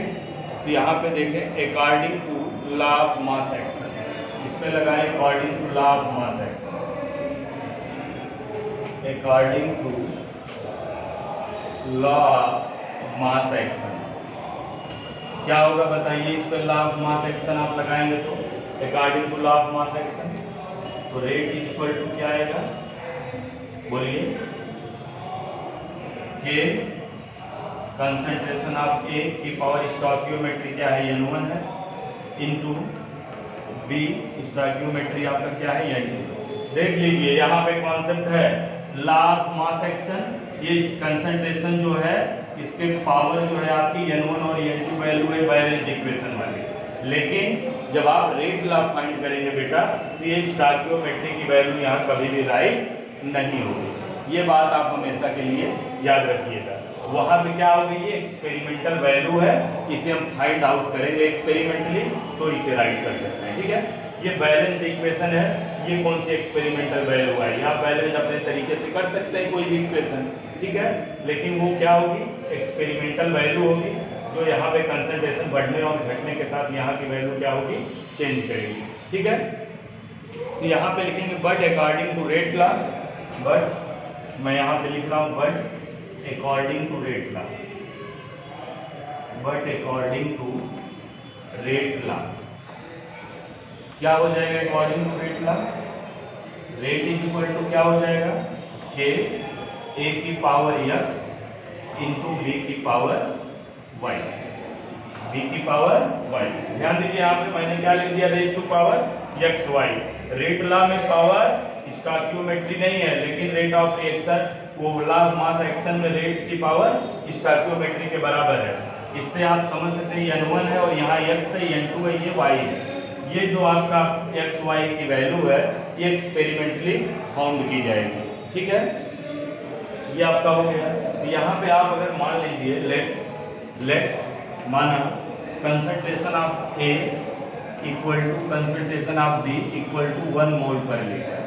S1: तो यहाँ पे देखें according to law of mass action, इसमें लगाए according to law of mass action, according to law of mass action क्या होगा बताइए, इस पर लॉ ऑफ मास एक्शन आप लगाएंगे तो according to law of mass action, तो रेट इज इक्वल टू क्या आएगा, बोलिए, के कंसंट्रेशन ऑफ ए की पावर स्टोइकियोमेट्री क्या है, n1 है, इनटू बी स्टोइकियोमेट्री आपका क्या है, n2। देख लीजिए यहाँ पे कॉन्सेप्ट है लॉ ऑफ मास एक्शन, ये कंसंट्रेशन जो है इसके पावर जो है आपकी n1 और n2 वैल्यू है बैलेंस्ड इक्वेशन वाली, लेकिन जब आप रेट लॉ फाइंड करेंगे बेटा तो ये स्टोइकियोमेट्री की वैल्यू यहाँ कभी भी राइट नहीं होगी। ये बात आप हमेशा के लिए याद रखिएगा। वहां पे क्या होगी, ये एक्सपेरिमेंटल वैल्यू है, इसे हम फाइंड आउट करेंगे एक्सपेरिमेंटली तो इसे राइट कर सकते हैं। ठीक है, ये बैलेंस इक्वेशन है, ये कौन सी एक्सपेरिमेंटल वैल्यू है, आप बैलेंस अपने तरीके से कर सकते हैं कोई भी इक्वेशन। ठीक है, लेकिन वो क्या होगी, एक्सपेरिमेंटल वैल्यू होगी, जो यहाँ पे कंसंट्रेशन बढ़ने और घटने के साथ यहाँ की वैल्यू क्या होगी, चेंज करेगी। ठीक है, तो यहाँ पे लिखेंगे but according to rate law, but मैं यहाँ पे लिख रहा हूँ but according to rate law, but according to rate law क्या हो जाएगा, according to rate law rate is equal to क्या हो जाएगा, के ए की पावर x इंटू बी की पावर y, बी की पावर y। ध्यान दीजिए यहाँ पे मैंने क्या लिख दिया, raise to power x y. Rate law में पावर स्टोइकियोमेट्री नहीं है, लेकिन रेट ऑफ रिएक्शन वो लॉ ऑफ मास एक्शन में रेट की पावर स्टोइकियोमेट्री के बराबर है। इससे आप समझ सकते हैं n1 है और यहाँ x है, n2 है, ये y है। ये जो आपका एक्स वाई की वैल्यू है ये एक्सपेरिमेंटली फाउंड की जाएगी। ठीक है, ये आपका हो गया। तो यहाँ पे आप अगर मान लीजिए लेट माना concentration of A equal to concentration of B equal to 1 mole per litre,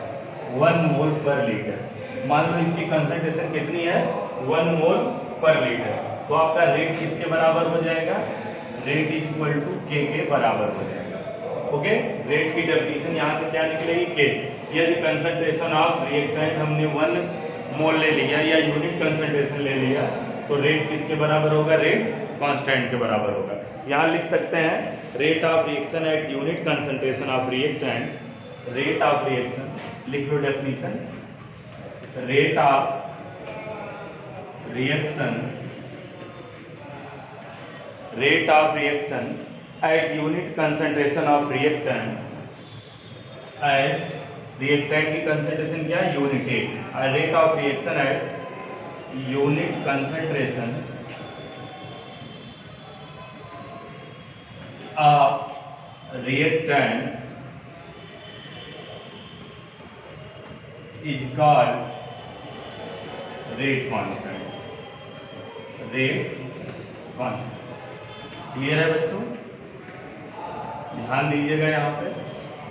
S1: 1 mole per litre. मान लो इसकी कंसंट्रेशन कितनी है, 1 मोल पर लीटर, तो आपका रेट किसके बराबर हो जाएगा, रेट इज इक्वल टू के बराबर हो जाएगा। ओके, रेट की डेफिनेशन यहाँ से क्या निकलेगी, के। यदि कंसंट्रेशन ऑफ रिएक्टेंट हमने 1 मोल ले लिया या यूनिट कंसंट्रेशन ले लिया तो रेट किसके बराबर होगा, रेट कांस्टेंट के बराबर होगा। यहाँ लिख सकते हैं rate of reaction at unit concentration of reactant, rate of reaction, लिख लो definition, rate of reaction, rate of reaction at unit concentration of reactant, at reactant की कंसंट्रेशन क्या है, unit a, rate of reaction at unit concentration of reactant is called rate constant, rate constant. Clear है बच्चों? ध्यान दीजिएगा यहाँ पे,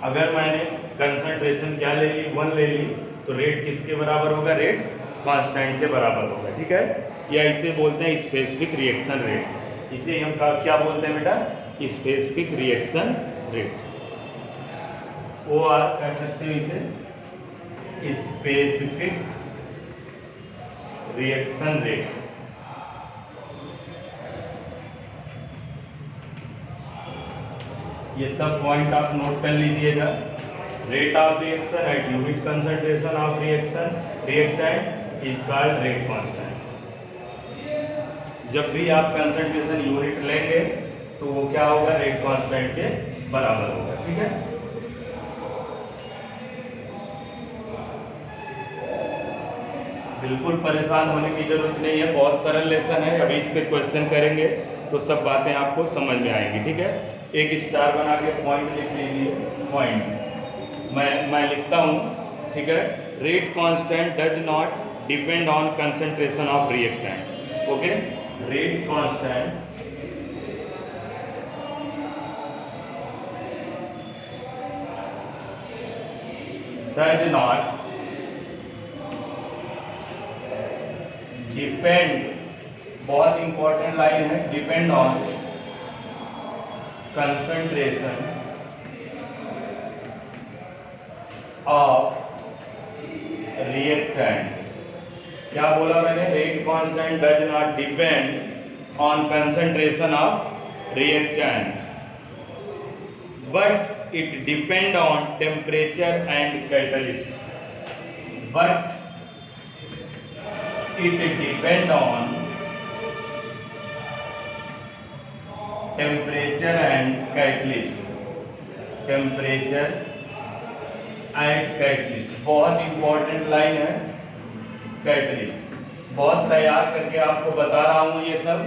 S1: अगर मैंने कंसंट्रेशन क्या ले ली, 1 ले ली, तो रेट किसके बराबर होगा, रेट कांस्टेंट के बराबर होगा। ठीक है, या इसे बोलते हैं स्पेसिफिक रिएक्शन रेट, इसे हम क्या बोलते हैं बेटा, स्पेसिफिक रिएक्शन रेट, वो आप कह सकते हो इसे स्पेसिफिक रिएक्शन रेट। ये सब पॉइंट आप नोट कर लीजिएगा। Rate of reaction at unit concentration of reaction reactant is called rate constant. जब भी आप कंसंट्रेशन यूनिट लेंगे तो वो क्या होगा, रेट कांस्टेंट के बराबर होगा। ठीक है, बिल्कुल परेशान होने की जरूरत नहीं है, बहुत सरल लेसन है। अभी इस पे क्वेश्चन करेंगे तो सब बातें आपको समझ में आएंगी। ठीक है, एक स्टार बना के पॉइंट लिख लीजिए, पॉइंट मैं लिखता हूं। ठीक है, rate constant does not depend on concentration of reactant. Okay, rate constant does not depend, बहुत इंपॉर्टेंट लाइन है, depend on concentration of reactant. क्या बोला मैंने, rate constant does not depend on concentration of reactant but it depend on temperature and catalyst, but it depend on temperature and catalyst, temperature and catalyst। बहुत important line है catalyst, बहुत तैयार करके आपको बता रहा हूं ये सब।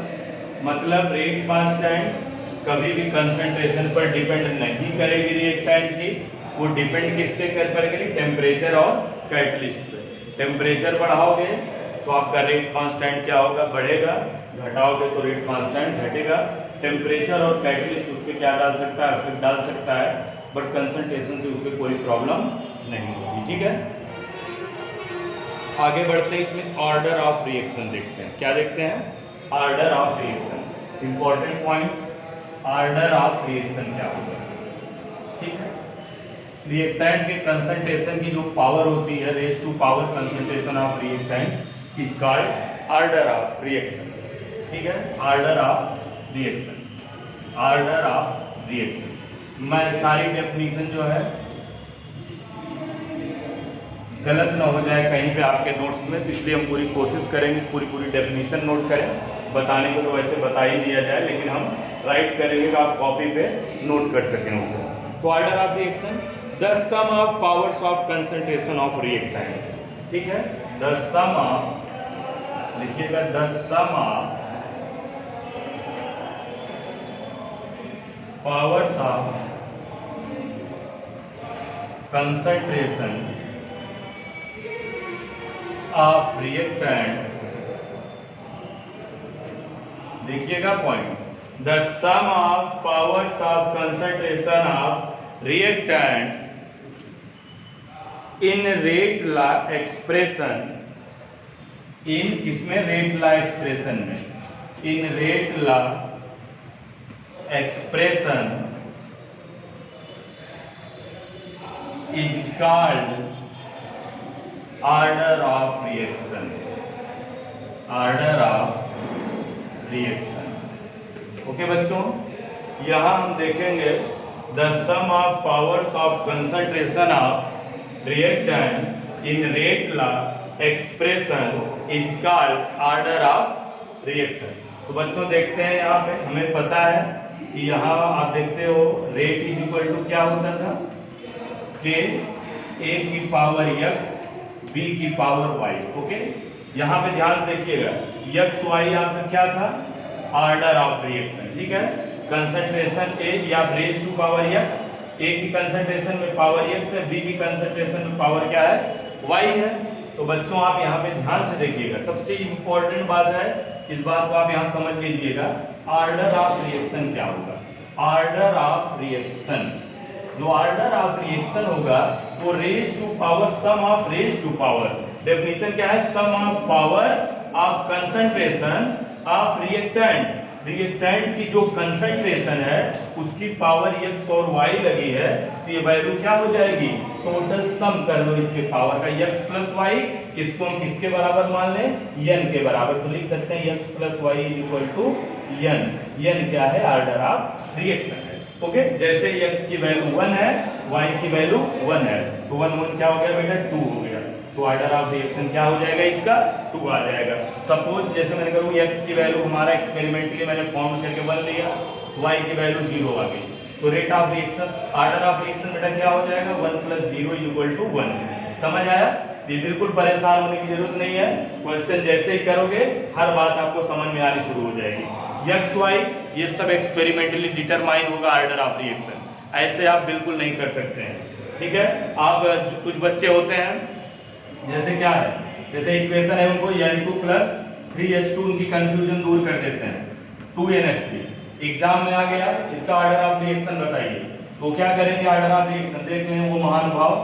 S1: मतलब रेट कांस्टेंट कभी भी कंसंट्रेशन पर डिपेंड नहीं करेगी रिएक्टेंट की, वो डिपेंड किससे कर करेगी, टेम्परेचर और कैटलिस्ट पे। टेम्परेचर बढ़ाओगे तो आपका रेट कांस्टेंट क्या होगा, बढ़ेगा, घटाओगे तो रेट कांस्टेंट घटेगा। टेम्परेचर और कैटलिस्ट उस पर क्या डाल सकता है, इफेक्ट डाल सकता है, बट कंसंट्रेशन से उससे कोई प्रॉब्लम नहीं होगी। ठीक है, आगे बढ़ते हैं, इसमें ऑर्डर ऑफ रिएक्शन देखते हैं। क्या देखते हैं, order of reaction, important point, order of reaction क्या होगा। ठीक है, रिएक्टेंट के कंसंट्रेशन की जो पावर होती है, raise to power concentration of reactant is called order of reaction. ठीक है, order of reaction, order of reaction. मैं सारी डेफिनेशन जो है गलत ना हो जाए कहीं पे आपके नोट्स में, तो इसलिए हम पूरी कोशिश करेंगे पूरी डेफिनेशन नोट करें। बताने को तो वैसे बता ही दिया जाए, लेकिन हम राइट करेंगे तो आप कॉपी पे नोट कर सकें उसे। तो order of reaction, the sum of powers of concentration of reactant. ठीक है, द सम ऑफ, लिखिएगा, the sum of powers of concentration of reactant, देखिएगा point, the sum of powers of concentration of reactant in rate law expression, in किसमें, rate law expression में, in rate law expression is called order of reaction, order of reaction. Okay बच्चों, यहाँ हम देखेंगे the sum of powers of concentration of reactant in rate law expression is called order of reaction. तो बच्चों देखते हैं यहाँ पे हमें पता है कि यहाँ आप देखते हो रेट इज इक्वल टू क्या होता था के ए की पावर x b की पावर y। ओके, यहाँ पे ध्यान से देखिएगा x y आपका क्या था ऑर्डर ऑफ रिएक्शन, ठीक है। कंसंट्रेशन ए या रेज टू पावर x, ए की कंसंट्रेशन में पावर x है, बी की कंसंट्रेशन में पावर क्या है y है। तो बच्चों आप यहाँ पे ध्यान से देखिएगा, सबसे इंपॉर्टेंट बात है, इस बात को आप यहाँ समझ लीजिएगा, ऑर्डर ऑफ रिएक्शन क्या होगा। ऑर्डर ऑफ रिएक्शन, जो ऑर्डर ऑफ रिएक्शन होगा वो raise to power sum of raise to power, definition क्या है, sum of power of concentration of reactant. Reactant की जो कंसंट्रेशन है उसकी पावर x और y लगी है, तो ये वैल्यू क्या हो जाएगी, टोटल सम कर लो इसके पावर का x प्लस y, इसको हम किसके बराबर मान लें, n के बराबर। तो लिख सकते हैं x plus y is equal to n। n क्या है, ऑर्डर ऑफ रिएक्शन है। ओके, जैसे x की वैल्यू 1 है, y की वैल्यू 1 है, तो 1 1 क्या हो गया बेटा, 2 हो गया। तो ऑर्डर ऑफ रिएक्शन क्या हो जाएगा, इसका 2 आ जाएगा। सपोज जैसे मैंने करूँ x की वैल्यू हमारा एक्सपेरिमेंटली मैंने फॉर्म करके 1 लिया, y की वैल्यू 0 आ गई, तो rate of reaction, order of reaction बेटा क्या हो जाएगा, 1 प्लस 0 इज इक्वल टू 1। समझ आया, ये बिल्कुल परेशान होने की जरूरत नहीं है, क्वेश्चन जैसे ही करोगे हर बात आपको समझ में आनी शुरू हो जाएगी। x y ये सब एक्सपेरिमेंटली डिटरमाइन होगा ऑर्डर ऑफ रिएक्शन, ऐसे आप बिल्कुल नहीं कर सकते हैं, ठीक है। आप कुछ बच्चे होते हैं जैसे क्या है, जैसे इक्वेशन है उनको N2 प्लस 3H2 उनकी कंफ्यूजन दूर कर देते हैं, 2NH3 एग्जाम में आ गया, इसका ऑर्डर ऑफ रिएक्शन बताइए, तो क्या करेंगे ऑर्डर ऑफ रिएक्शन, देख लें वो महानुभाव,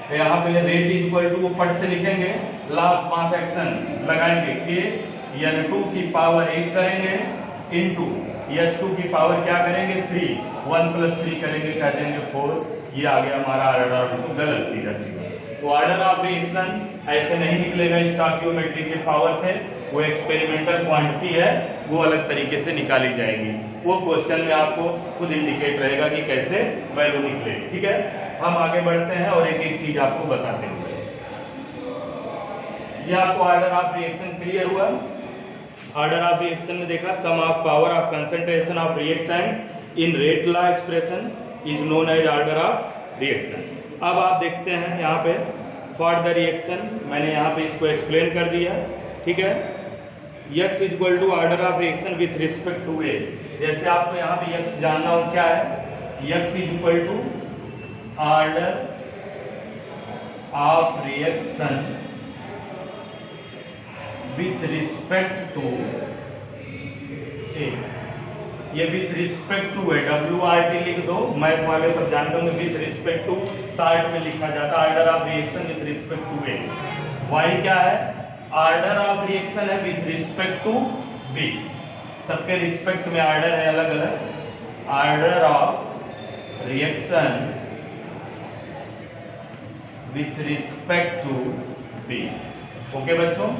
S1: तो यहाँ पे रेट इज इक्वल टू पट से लिखेंगे, लास्ट मास एक्शन लगाएंगे के N2 की पावर 1 करेंगे इनटू H2 की पावर क्या करेंगे 3, 1 प्लस 3 करेंगे क्या देंगे 4, ये आ गया हमारा ऑर्डर, गलत सीधा सीधा। तो ऑर्डर ऑफ रिएक्शन ऐसे नहीं निकलेगा स्टोइकियोमेट्री के पावर से, वो एक्सपेरिमेंटल क्वांटिटी है, वो अलग तरीके से निकाली जाएगी, वो क्वेश्चन में आपको खुद इंडिकेट रहेगा कि कैसे वैल्यू निकले, ठीक है। हम आगे बढ़ते हैं और एक एक चीज आपको बताते हैं। ये आपको ऑर्डर ऑफ रिएक्शन क्लियर हुआ। ऑर्डर ऑफ रिएक्शन में देखा sum of power of concentration of reactant in rate law expression is known as order of reaction. अब आप देखते हैं यहाँ पे फॉर द रिएक्शन, मैंने यहाँ पे इसको एक्सप्लेन कर दिया, ठीक है। x is equal to order of reaction with respect to a, जैसे आपको यहाँ पे x जानना हो क्या है, x is equal to order of reaction with respect to a, ये विथ रिस्पेक्ट टू है, WRT लिख दो, मैथ वाले सब जानते होंगे विथ रिस्पेक्ट टू शार्ट में लिखा जाता है, order of reaction with respect to A. y क्या है, ऑर्डर ऑफ रिएक्शन है विथ रिस्पेक्ट टू b, सबके रिस्पेक्ट में ऑर्डर है अलग अलग, order of reaction with respect to b। Okay बच्चों,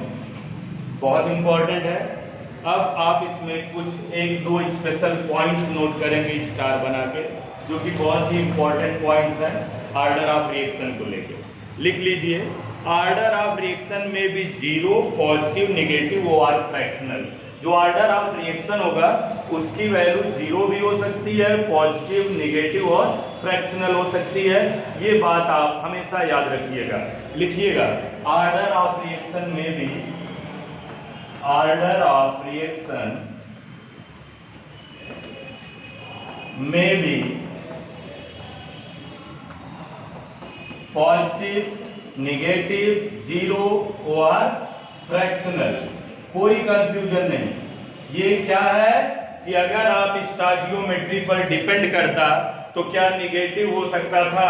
S1: बहुत इंपॉर्टेंट है। अब आप इसमें कुछ एक दो स्पेशल पॉइंट्स नोट करेंगे स्टार बना के, जो कि बहुत ही इंपॉर्टेंट पॉइंट्स हैं ऑर्डर ऑफ रिएक्शन को लेके। लिख लीजिए, ऑर्डर ऑफ रिएक्शन में भी जीरो, पॉजिटिव, नेगेटिव और फ्रैक्शनल। जो ऑर्डर ऑफ रिएक्शन होगा उसकी वैल्यू जीरो भी हो सकती है, पॉजिटिव, नेगेटिव और फ्रैक्शनल हो सकती है। ये बात आप हमेशा याद रखिएगा, लिखिएगा। ऑर्डर ऑफ रिएक्शन में भी, ऑर्डर ऑफ रिएक्शन में भी पॉजिटिव, नेगेटिव, जीरो और फ्रैक्शनल, कोई कंफ्यूजन नहीं। ये क्या है कि अगर आप स्टोइकियोमेट्री पर डिपेंड करता तो क्या नेगेटिव हो सकता था,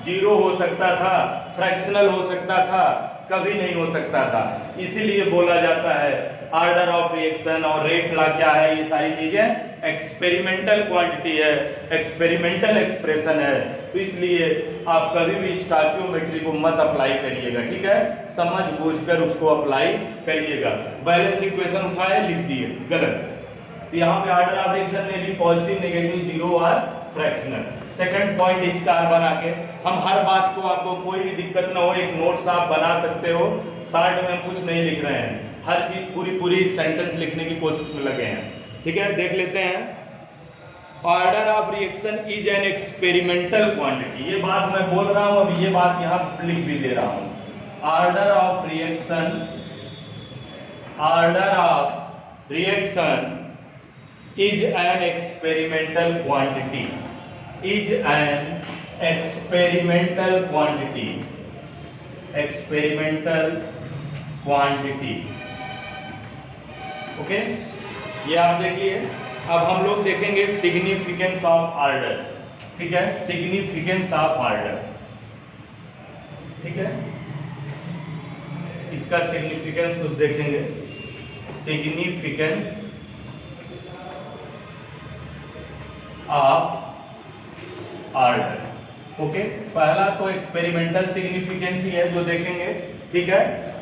S1: जीरो हो सकता था, फ्रैक्शनल हो सकता था, कभी नहीं हो सकता था। इसीलिए बोला जाता है ऑर्डर ऑफ रिएक्शन और रेट लॉ क्या है, ये सारी चीजें एक्सपेरिमेंटल क्वांटिटी है, एक्सपेरिमेंटल एक्सप्रेशन है। तो इसलिए आप कभी भी स्टोइकियोमेट्री को मत अप्लाई करिएगा, ठीक है, समझ बूझकर उसको अप्लाई करिएगा। बैलेंस इक्वेशन उठाए लिख दिए, गलत, तो यहाँ पे ऑर्डर ऑफ रिएक्शन में भी पॉजिटिव, नेगेटिव, जीरो और फ्रैक्शनल। सेकंड पॉइंट स्टार बना के हम हर बात को, आपको कोई भी दिक्कत ना हो, एक नोट्स आप बना सकते हो। शॉर्ट में हम कुछ नहीं लिख रहे हैं, हर चीज पूरी सेंटेंस लिखने की कोशिश में लगे हैं। ठीक है, देख लेते हैं। Order of reaction is an experimental quantity, ये बात मैं बोल रहा हूं, अब ये बात यहां लिख भी दे रहा हूं। Order of reaction, order of reaction is an experimental quantity, is an experimental quantity, experimental quantity. Okay, ये आप देखिए। अब हम लोग देखेंगे सिग्निफिकेंस ऑफ ऑर्डर। ठीक है, सिग्निफिकेंस ऑफ ऑर्डर। ठीक है, इसका सिग्निफिकेंस कुछ देखेंगे। Significance of order. ओके, पहला तो एक्सपेरिमेंटल सिग्निफिकेंस ही है जो देखेंगे। ठीक है,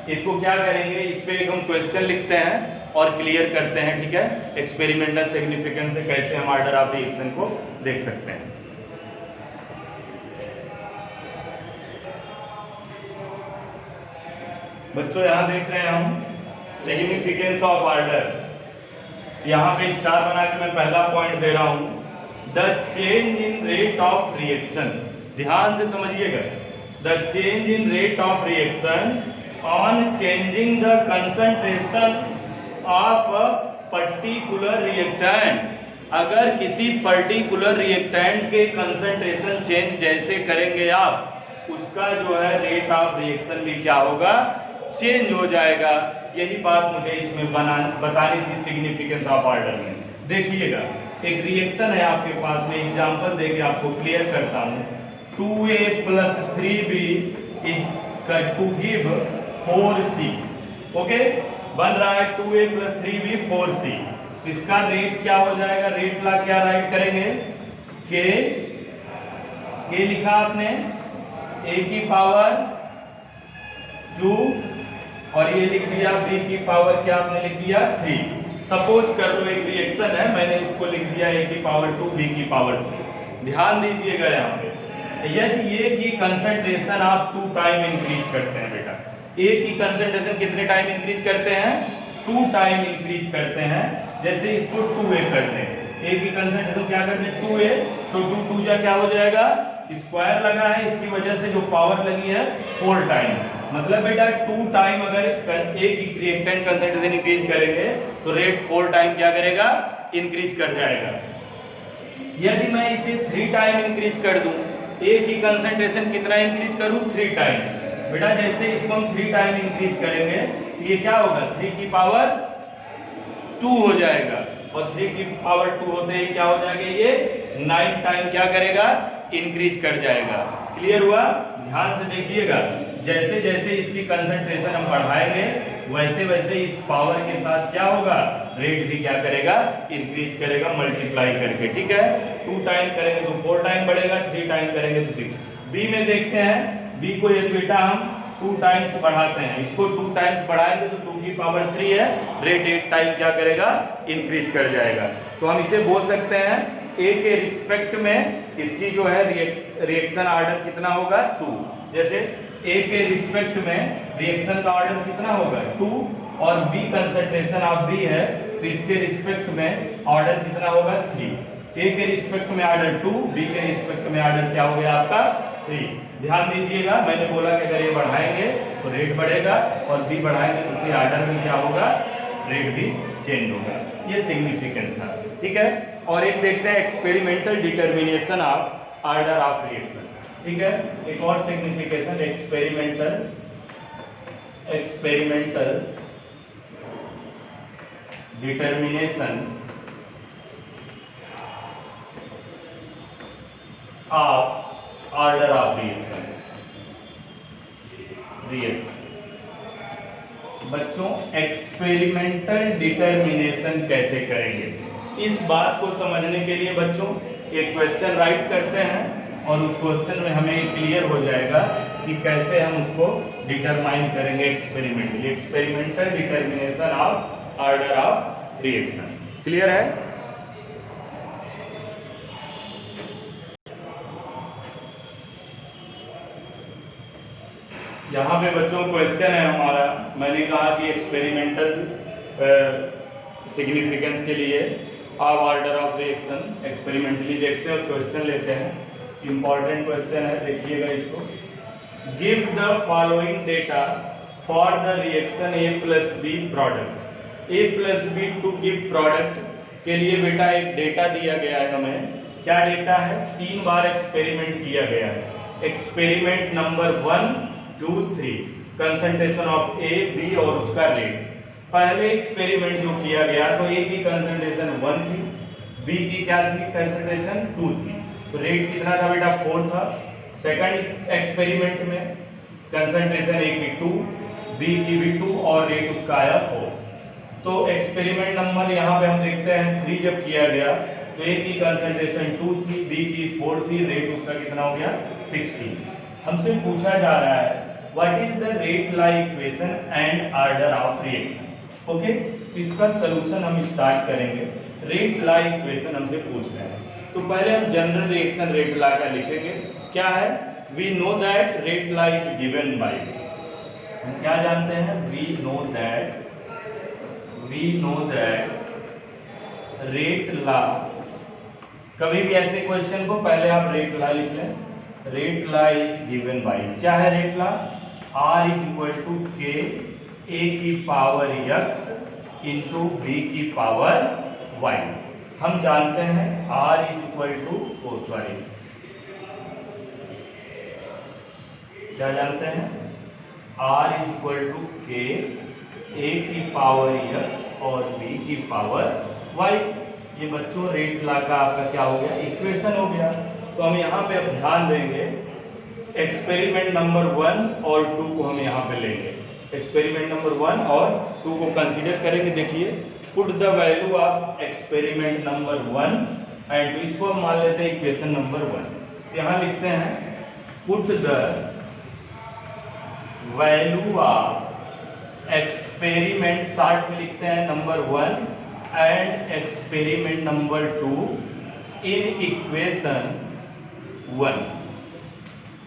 S1: इसको क्या करेंगे, इस पे एक हम क्वेश्चन लिखते हैं और क्लियर करते हैं। ठीक है, एक्सपेरिमेंटल सिग्निफिकेंस से कैसे हम ऑर्डर ऑफ रिएक्शन को देख सकते हैं। बच्चों यहां देख रहे हैं हम सिग्निफिकेंस ऑफ ऑर्डर, यहां पे स्टार बना के मैं पहला पॉइंट दे रहा हूं, the change in rate of reaction. ध्यान से समझिएगा, the change in rate of reaction on changing the concentration of particular reactant. अगर किसी पर्टिकुलर रिएक्टेंट के कंसंट्रेशन चेंज जैसे करेंगे आप, उसका जो है रेट ऑफ रिएक्शन भी क्या होगा, चेंज हो जाएगा। यही बात मुझे इसमें बतानी थी सिग्निफिकेंस ऑफ ऑर्डर में। देखिएगा, एक रिएक्शन है आपके पास में, एग्जांपल देके आपको क्लियर करता हूं। 2a + 3b to give 4c। Okay, बन रहा है 2a + 3b 4c। इसका रेट क्या हो जाएगा, रेट ला क्या राइट करेंगे, के लिखा आपने a की पावर 2 और ये लिख दिया b की पावर क्या आपने लिख दिया 3। सपोज कर लो एक रिएक्शन है, मैंने इसको लिख दिया a की पावर 2 b की पावर 3। ध्यान दीजिएगा यहाँ पे, यदि a की कंसंट्रेशन आप 2 टाइम इंक्रीज करते हैं बेटा, a की कंसंट्रेशन कितने टाइम इंक्रीज करते हैं, 2 टाइम इंक्रीज करते हैं। जैसे इसको 2a करते हैं, a की कंसंट्रेशन क्या करते हैं 2a, तो 2 2 जा क्या हो जाएगा, स्क्वायर लगा है, इसकी वजह से जो पावर लगी है 4 टाइम। मतलब बेटा 2 टाइम अगर एक रिएक्टेंट कंसंट्रेशन इंक्रीज करेंगे तो रेट 4 टाइम क्या करेगा, इंक्रीज कर जाएगा। यदि मैं इसे 3 टाइम इंक्रीज कर दूं, ए की कंसंट्रेशन कितना इंक्रीज करूं, 3 टाइम। बेटा जैसे इसको हम 3 टाइम इंक्रीज करेंगे तो ये क्या होगा, 3 की पावर 2 हो जाएगा, और 3 की पावर 2 होते ही क्या हो जाएगा, ये 9 टाइम क्या करेगा, इंक्रीज कर जाएगा। क्लियर हुआ? ध्यान से देखिएगा, जैसे जैसे इसकी कंसंट्रेशन हम बढ़ाएंगे वैसे वैसे इस पावर के साथ क्या होगा, रेट भी क्या करेगा, इंक्रीज करेगा मल्टीप्लाई करके। ठीक है, 2 टाइम करेंगे तो 4 टाइम बढ़ेगा, 3 टाइम करेंगे तो 6। बी में देखते हैं, बी को यदि बेटा हम 2 टाइम्स बढ़ाते हैं, इसको 2 टाइम्स बढ़ाएंगे तो 2 की पावर 3 है, रेट 8 टाइम क्या करेगा, इंक्रीज कर जाएगा। तो हम इसे बोल सकते हैं ए के रिस्पेक्ट में इसकी जो है रिएक्शन ऑर्डर कितना होगा, 2। जैसे ए के रिस्पेक्ट में रिएक्शन का ऑर्डर कितना होगा, 2, और बी कंसंट्रेशन ऑफ बी है तो इसके रिस्पेक्ट में ऑर्डर कितना होगा, 3। ए के रिस्पेक्ट में ऑर्डर 2, बी के रिस्पेक्ट में ऑर्डर क्या हो गया आपका, 3। ध्यान दीजिएगा, मैंने बोला कि अगर ये बढ़ाएंगे तो रेट बढ़ेगा और बी बढ़ाएंगे तो उसके ऑर्डर में क्या होगा, रेट भी चेंज होगा। ये सिग्निफिकेंस था। ठीक है, और एक देखते हैं experimental determination of order of reaction. ठीक है, एक और signification experimental determination of order of reaction. बच्चों एक्सपेरिमेंटल डिटर्मिनेशन कैसे करेंगे, इस बात को समझने के लिए बच्चों एक क्वेश्चन राइट करते हैं और उस क्वेश्चन में हमें क्लियर हो जाएगा कि कैसे हम उसको डिटरमाइन करेंगे experimental determination of order of reaction. Clear है? यहाँ पे बच्चों क्वेश्चन है हमारा, मैंने कहा कि एक्सपेरिमेंटल सिग्निफिकेंस के लिए आप ऑर्डर ऑफ रिएक्शन एक्सपेरिमेंटली देखते हैं और क्वेश्चन लेते हैं। इंपॉर्टेंट क्वेश्चन है, देखिएगा इसको। Give the following data for the reaction A plus B product. A plus B to give product के लिए बेटा एक डेटा दिया गया है हमें। क्या डेटा है? 3 बार एक्सपेरिमेंट किया गया है। Experiment number 1, 2, 3, concentration of A, B और उसका रेट। पहले एक्सपेरिमेंट जो किया गया तो ए की कंसंट्रेशन 1 थी, बी की क्या थी? कंसंट्रेशन 2 थी। तो रेट कितना था बेटा? 4 था। सेकंड एक्सपेरिमेंट में कंसंट्रेशन ए की 2, बी की भी 2 और रेट उसका आया 4। तो एक्सपेरिमेंट नंबर यहाँ पे हम देखते हैं 3 जब किया गया तो ए की कंसंट्रेशन 2 थी, बी की 4 थी, रेट उसका कितना हो गया? 16। हमसे पूछा जा रहा है what is the rate law equation and order of reaction. Okay, इसका सलूशन हम स्टार्ट करेंगे। रेट लॉ इक्वेशन हमसे पूछ रहे हैं तो पहले हम जनरल रिएक्शन रेट लॉ का लिखेंगे। क्या है? We know that rate law is given by, हम क्या जानते हैं? We know that rate law. कभी भी ऐसे क्वेश्चन को पहले आप रेट लॉ लिख लें। Rate law is given by, क्या है rate law? R is equal to K A की पावर x इंटू बी की पावर y। हम जानते हैं R इज इक्वल टू क्या जानते हैं? R is equal to K A की पावर x और b की पावर y। ये बच्चों रेट लॉ का आपका क्या हो गया? इक्वेशन हो गया। तो हम यहाँ पे अब ध्यान देंगे, एक्सपेरिमेंट नंबर 1 और 2 को हम यहाँ पे लेंगे। एक्सपेरिमेंट नंबर 1 और 2 को कंसीडर करेंगे। देखिए, put the value of experiment number 1 and 2, इसको हम मान लेते हैं इक्वेशन नंबर 1। यहाँ लिखते हैं put the value of experiment, short में लिखते हैं number 1 and experiment number 2 in equation 1।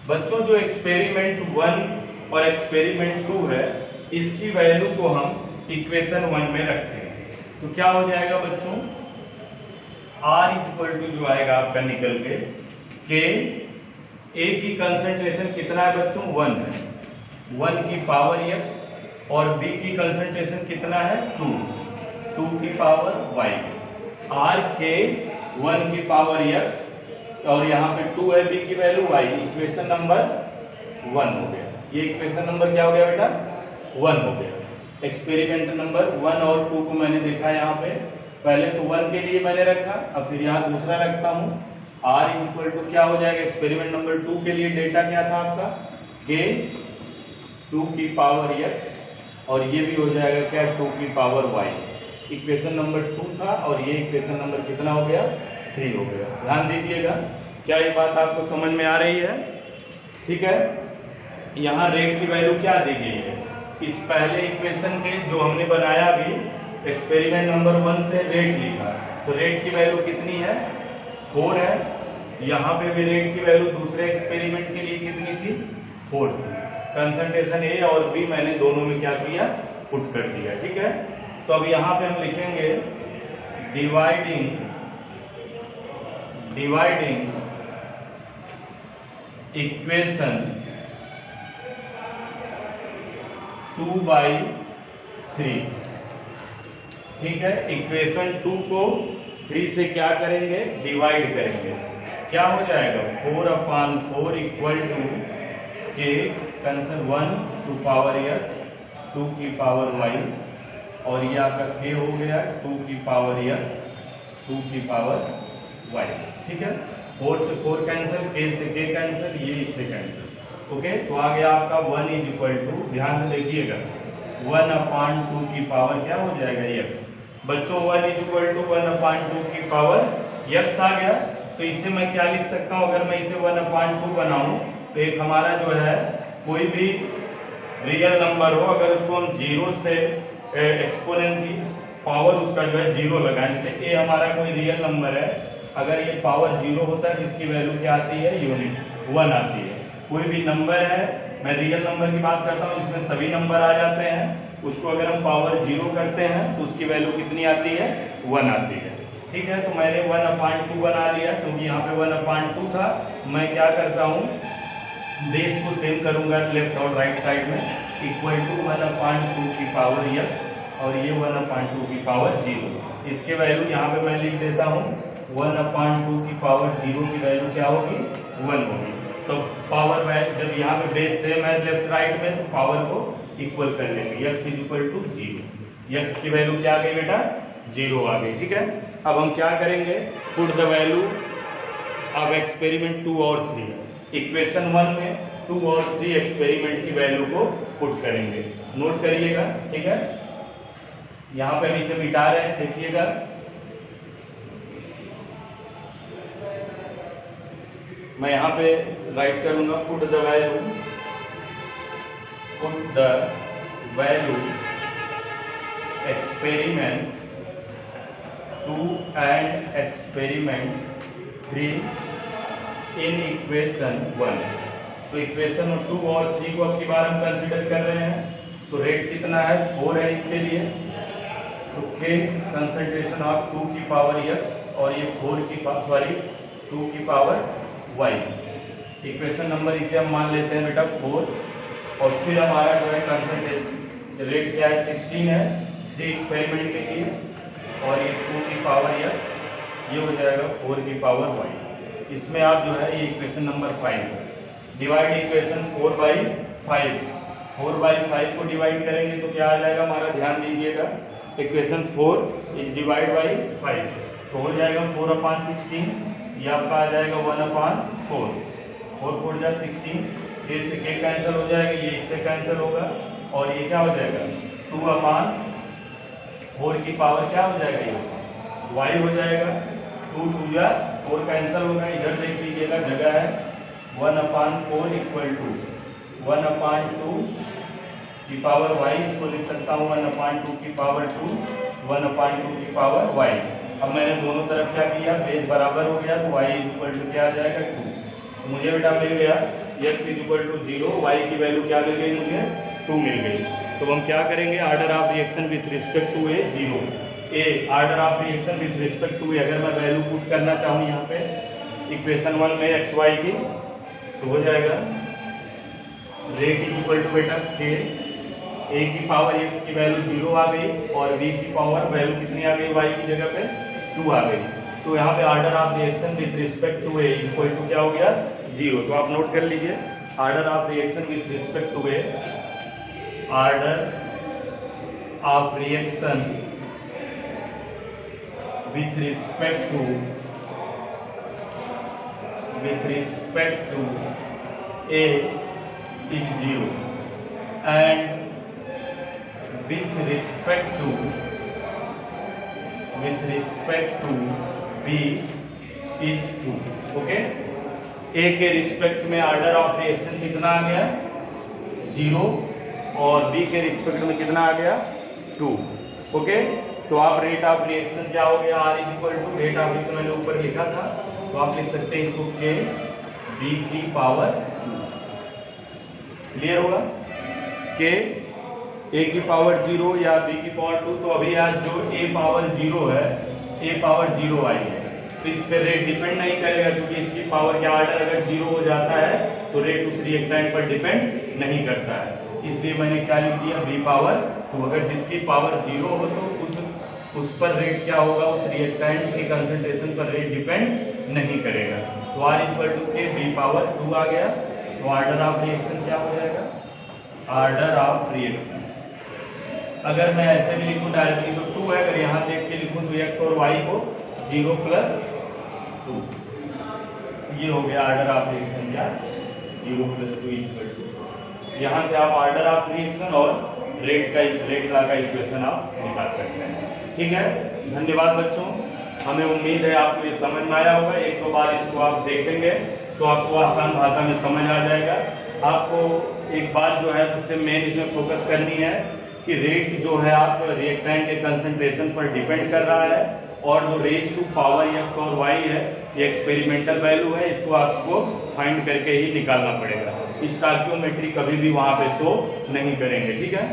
S1: बच्चों, जो एक्सपेरिमेंट 1 और एक्सपेरिमेंट 2 है, इसकी वैल्यू को हम इक्वेशन 1 में रखते हैं। तो क्या हो जाएगा बच्चों? R इज इक्वल टू जो आएगा आपका निकल के ए की कंसंट्रेशन कितना है बच्चों? 1 है, 1 की पावर x और b की कंसंट्रेशन कितना है? 2 की पावर y। R के 1 की पावर x और यहाँ पे 2 है, b की वैल्यू y। इक्वेशन नंबर 1 हो गया। ये इक्वेशन नंबर क्या हो गया बेटा? 1 हो गया। एक्सपेरिमेंट नंबर 1 और 2 को मैंने देखा यहाँ पे, पहले तो 1 के लिए मैंने रखा, अब फिर यहाँ दूसरा रखता हूँ। R इज इक्वल टू क्या हो जाएगा? एक्सपेरिमेंट नंबर 2 के लिए डेटा क्या था आपका? K 2 की पावर x और ये भी हो जाएगा क्या? 2 की पावर y। इक्वेशन नंबर 2 था और ये इक्वेशन नंबर कितना हो गया? 3 हो गया। ध्यान दीजिएगा, क्या ये बात आपको समझ में आ रही है? ठीक है। यहाँ रेट की वैल्यू क्या दी गई है? इस पहले इक्वेशन के जो हमने बनाया अभी, एक्सपेरिमेंट नंबर 1 से रेट लिखा, तो रेट की वैल्यू कितनी है? 4 है। यहाँ पे भी रेट की वैल्यू दूसरे एक्सपेरिमेंट के लिए कितनी थी? 4 थी। कंसंट्रेशन ए और बी मैंने दोनों में क्या किया? पुट कर दिया। ठीक है। तो अब यहाँ पे हम लिखेंगे डिवाइडिंग इक्वेशन 2/3। ठीक है। इक्वेशन 2 को 3 से क्या करेंगे? डिवाइड करेंगे। क्या हो जाएगा? 4/4 इक्वल टू के कंसर 1 टू पावर x 2 की पावर y और ये आपका k हो गया 2 की पावर x 2 की पावर y। ठीक है। 4 से 4 कैंसिल, k से k कैंसिल, ये इससे कैंसिल। ओके, तो आ गया आपका 1 इज इक्वल टू, ध्यान से देखिएगा, 1/2 की पावर क्या हो जाएगा? x। बच्चों 1 इज इक्वल टू 1/2 की पावर x आ गया। तो इसे मैं क्या लिख सकता हूँ? अगर मैं इसे 1/2 बनाऊं तो एक हमारा जो है कोई भी रियल नंबर हो, अगर उसको हम 0 से एक्सपोनेंट की पावर उसका जो है 0 लगाएं। जैसे ए हमारा कोई रियल नंबर है, अगर ये पावर 0 होता है जिसकी वैल्यू क्या आती है, यूनिट 1 आती है। कोई भी नंबर है, मैं रियल नंबर की बात करता हूँ जिसमें सभी नंबर आ जाते हैं, उसको अगर हम पावर 0 करते हैं तो उसकी वैल्यू कितनी आती है, 1 आती है। ठीक है, तो मैंने 1/2 बना लिया क्योंकि यहाँ पे 1/2 था। मैं क्या करता हूँ, बेस को सेम करूंगा लेफ्ट और राइट साइड में, इक्वल टू 1/2 की पावर यस और ये 1/2 की पावर 0। इसके वैल्यू यहाँ पे मैं लिख देता हूँ 1/2 की पावर 0 की वैल्यू क्या होगी, 1 होगी। तो पावर वैल्यू जब यहाँ पे बेस सेम है लेफ्ट राइट में, तो पावर को इक्वल कर लेंगे, x is equal to 0। x की वैल्यू क्या आ गई बेटा, 0 आ गई। ठीक है, अब हम क्या करेंगे, put the value of experiment 2 और 3। इक्वेशन 1 में 2 और 3 एक्सपेरिमेंट की वैल्यू को पुट करेंगे, नोट करिएगा। ठीक है, यहाँ पे हम इसे मिटा रहे हैं, देखिएगा। मैं यहाँ पे राइट करूंगा, put the value experiment 2 and experiment 3 in equation 1। तो इक्वेशन 2 और 3 को अब की बार हम कंसीडर कर रहे हैं। तो रेट कितना है, 4 है इसके लिए। तो k कंसंट्रेशन ऑफ 2 की पावर x और ये 2 की पावर y। इक्वेशन नंबर इसे हम मान लेते हैं बेटा 4। और फिर हमारा जो है कंसंट्रेशन रेट क्या है, 16 है 3 एक्सपेरिमेंट के लिए, और ये 2 की पावर x, ये हो जाएगा 4 की पावर y। इसमें आप जो है ये इक्वेशन नंबर 5 डिवाइड इक्वेशन 4/5। 4/5 को डिवाइड करेंगे तो क्या आ जाएगा हमारा, ध्यान दीजिएगा। इक्वेशन 4 इज डिवाइड बाई 5, तो हो जाएगा 4/16। ये आपका आ जाएगा 1/4। 4 4 जा 16, ये से k कैंसिल हो जाएगा, ये इससे कैंसिल होगा, और ये क्या हो जाएगा 2/4 की पावर क्या हो जाएगा, ये y हो जाएगा। 2 2 जा 4 कैंसिल होगा, इधर देख लीजिएगा जगह है। 1/4 इक्वल टू 1/2 की पावर y, इसको लिख सकता हूँ 1/2 की पावर 2, 1/2 की पावर y। अब मैंने दोनों तरफ क्या किया, बेस बराबर हो गया, तो y इक्वल टू क्या आ जाएगा 2। मुझे बेटा मिल गया x इक्वल टू 0, y की वैल्यू क्या मिल गई मुझे, 2 मिल गई। तो हम क्या करेंगे, order of reaction with respect to a 0, a order of reaction with respect to a. अगर मैं वैल्यू पुट करना चाहूँ यहाँ पे इक्वेशन 1 में एक्स वाई की, तो हो जाएगा रेट इक्वल टू बेटा k, a की पावर x की वैल्यू 0 आ गई, और v की पावर वैल्यू कितनी आ गई, y की जगह पे 2 आ गई। तो यहाँ पे order of reaction with respect to a equal to क्या हो गया, 0। तो आप नोट कर लीजिए, order of reaction with respect to a, order of reaction with respect to a is 0 and with respect to b is 2। Okay, a के respect में order of reaction कितना आ गया, 0, और b के रिस्पेक्ट में कितना आ गया, 2। ओके, तो आप रेट ऑफ रिएक्शन क्या हो गया, r is equal to rate of reaction मैंने ऊपर लिखा था, तो आप लिख सकते हैं इसको k b की पावर 2। क्लियर होगा, k a की पावर 0 या b की पावर 2। तो अभी आज जो a पावर 0 है, a पावर 0 आई है, तो इस पे रेट डिपेंड नहीं करेगा, क्योंकि इसकी पावर का आर्डर अगर 0 हो जाता है तो रेट उस रिएक्टेंट पर डिपेंड नहीं करता है। इसलिए मैंने क्या लिख दिया, b पावर 2। अगर जिसकी पावर 0 हो तो उस पर रेट क्या होगा, उस रिएक्टेंट के कंसंट्रेशन पर रेट डिपेंड नहीं करेगा। तो r इक्वल टू के b पावर 2 आ गया। तो आर्डर ऑफ रिएक्शन क्या हो जाएगा, आर्डर ऑफ रिएक्शन अगर मैं ऐसे भी लिखूं डायरेक्टली तो 2 है, अगर यहाँ देख के लिखूं तो x और y को 0 + 2, ये हो गया आर्डर ऑफ रिएक्शन क्या, 0 + 2 इक्वल टू। यहाँ से आप आर्डर ऑफ रिएक्शन और रेट लॉ का इक्वेशन आप निकाल सकते हैं। ठीक है, धन्यवाद बच्चों, हमें उम्मीद है आपको ये समझ में आया होगा। एक दो बार इसको आप देखेंगे तो आपको आसान भाषा में समझ आ जाएगा। आपको एक बात जो है सबसे मेन इसमें फोकस करनी है कि रेट जो है आप रिएक्टेंट के कंसंट्रेशन पर डिपेंड कर रहा है, और जो रेज टू पावर एक्स और वाई है ये एक्सपेरिमेंटल वैल्यू है, इसको आपको फाइंड करके ही निकालना पड़ेगा। स्टोइकियोमेट्री कभी भी वहां पे शो नहीं करेंगे, ठीक है।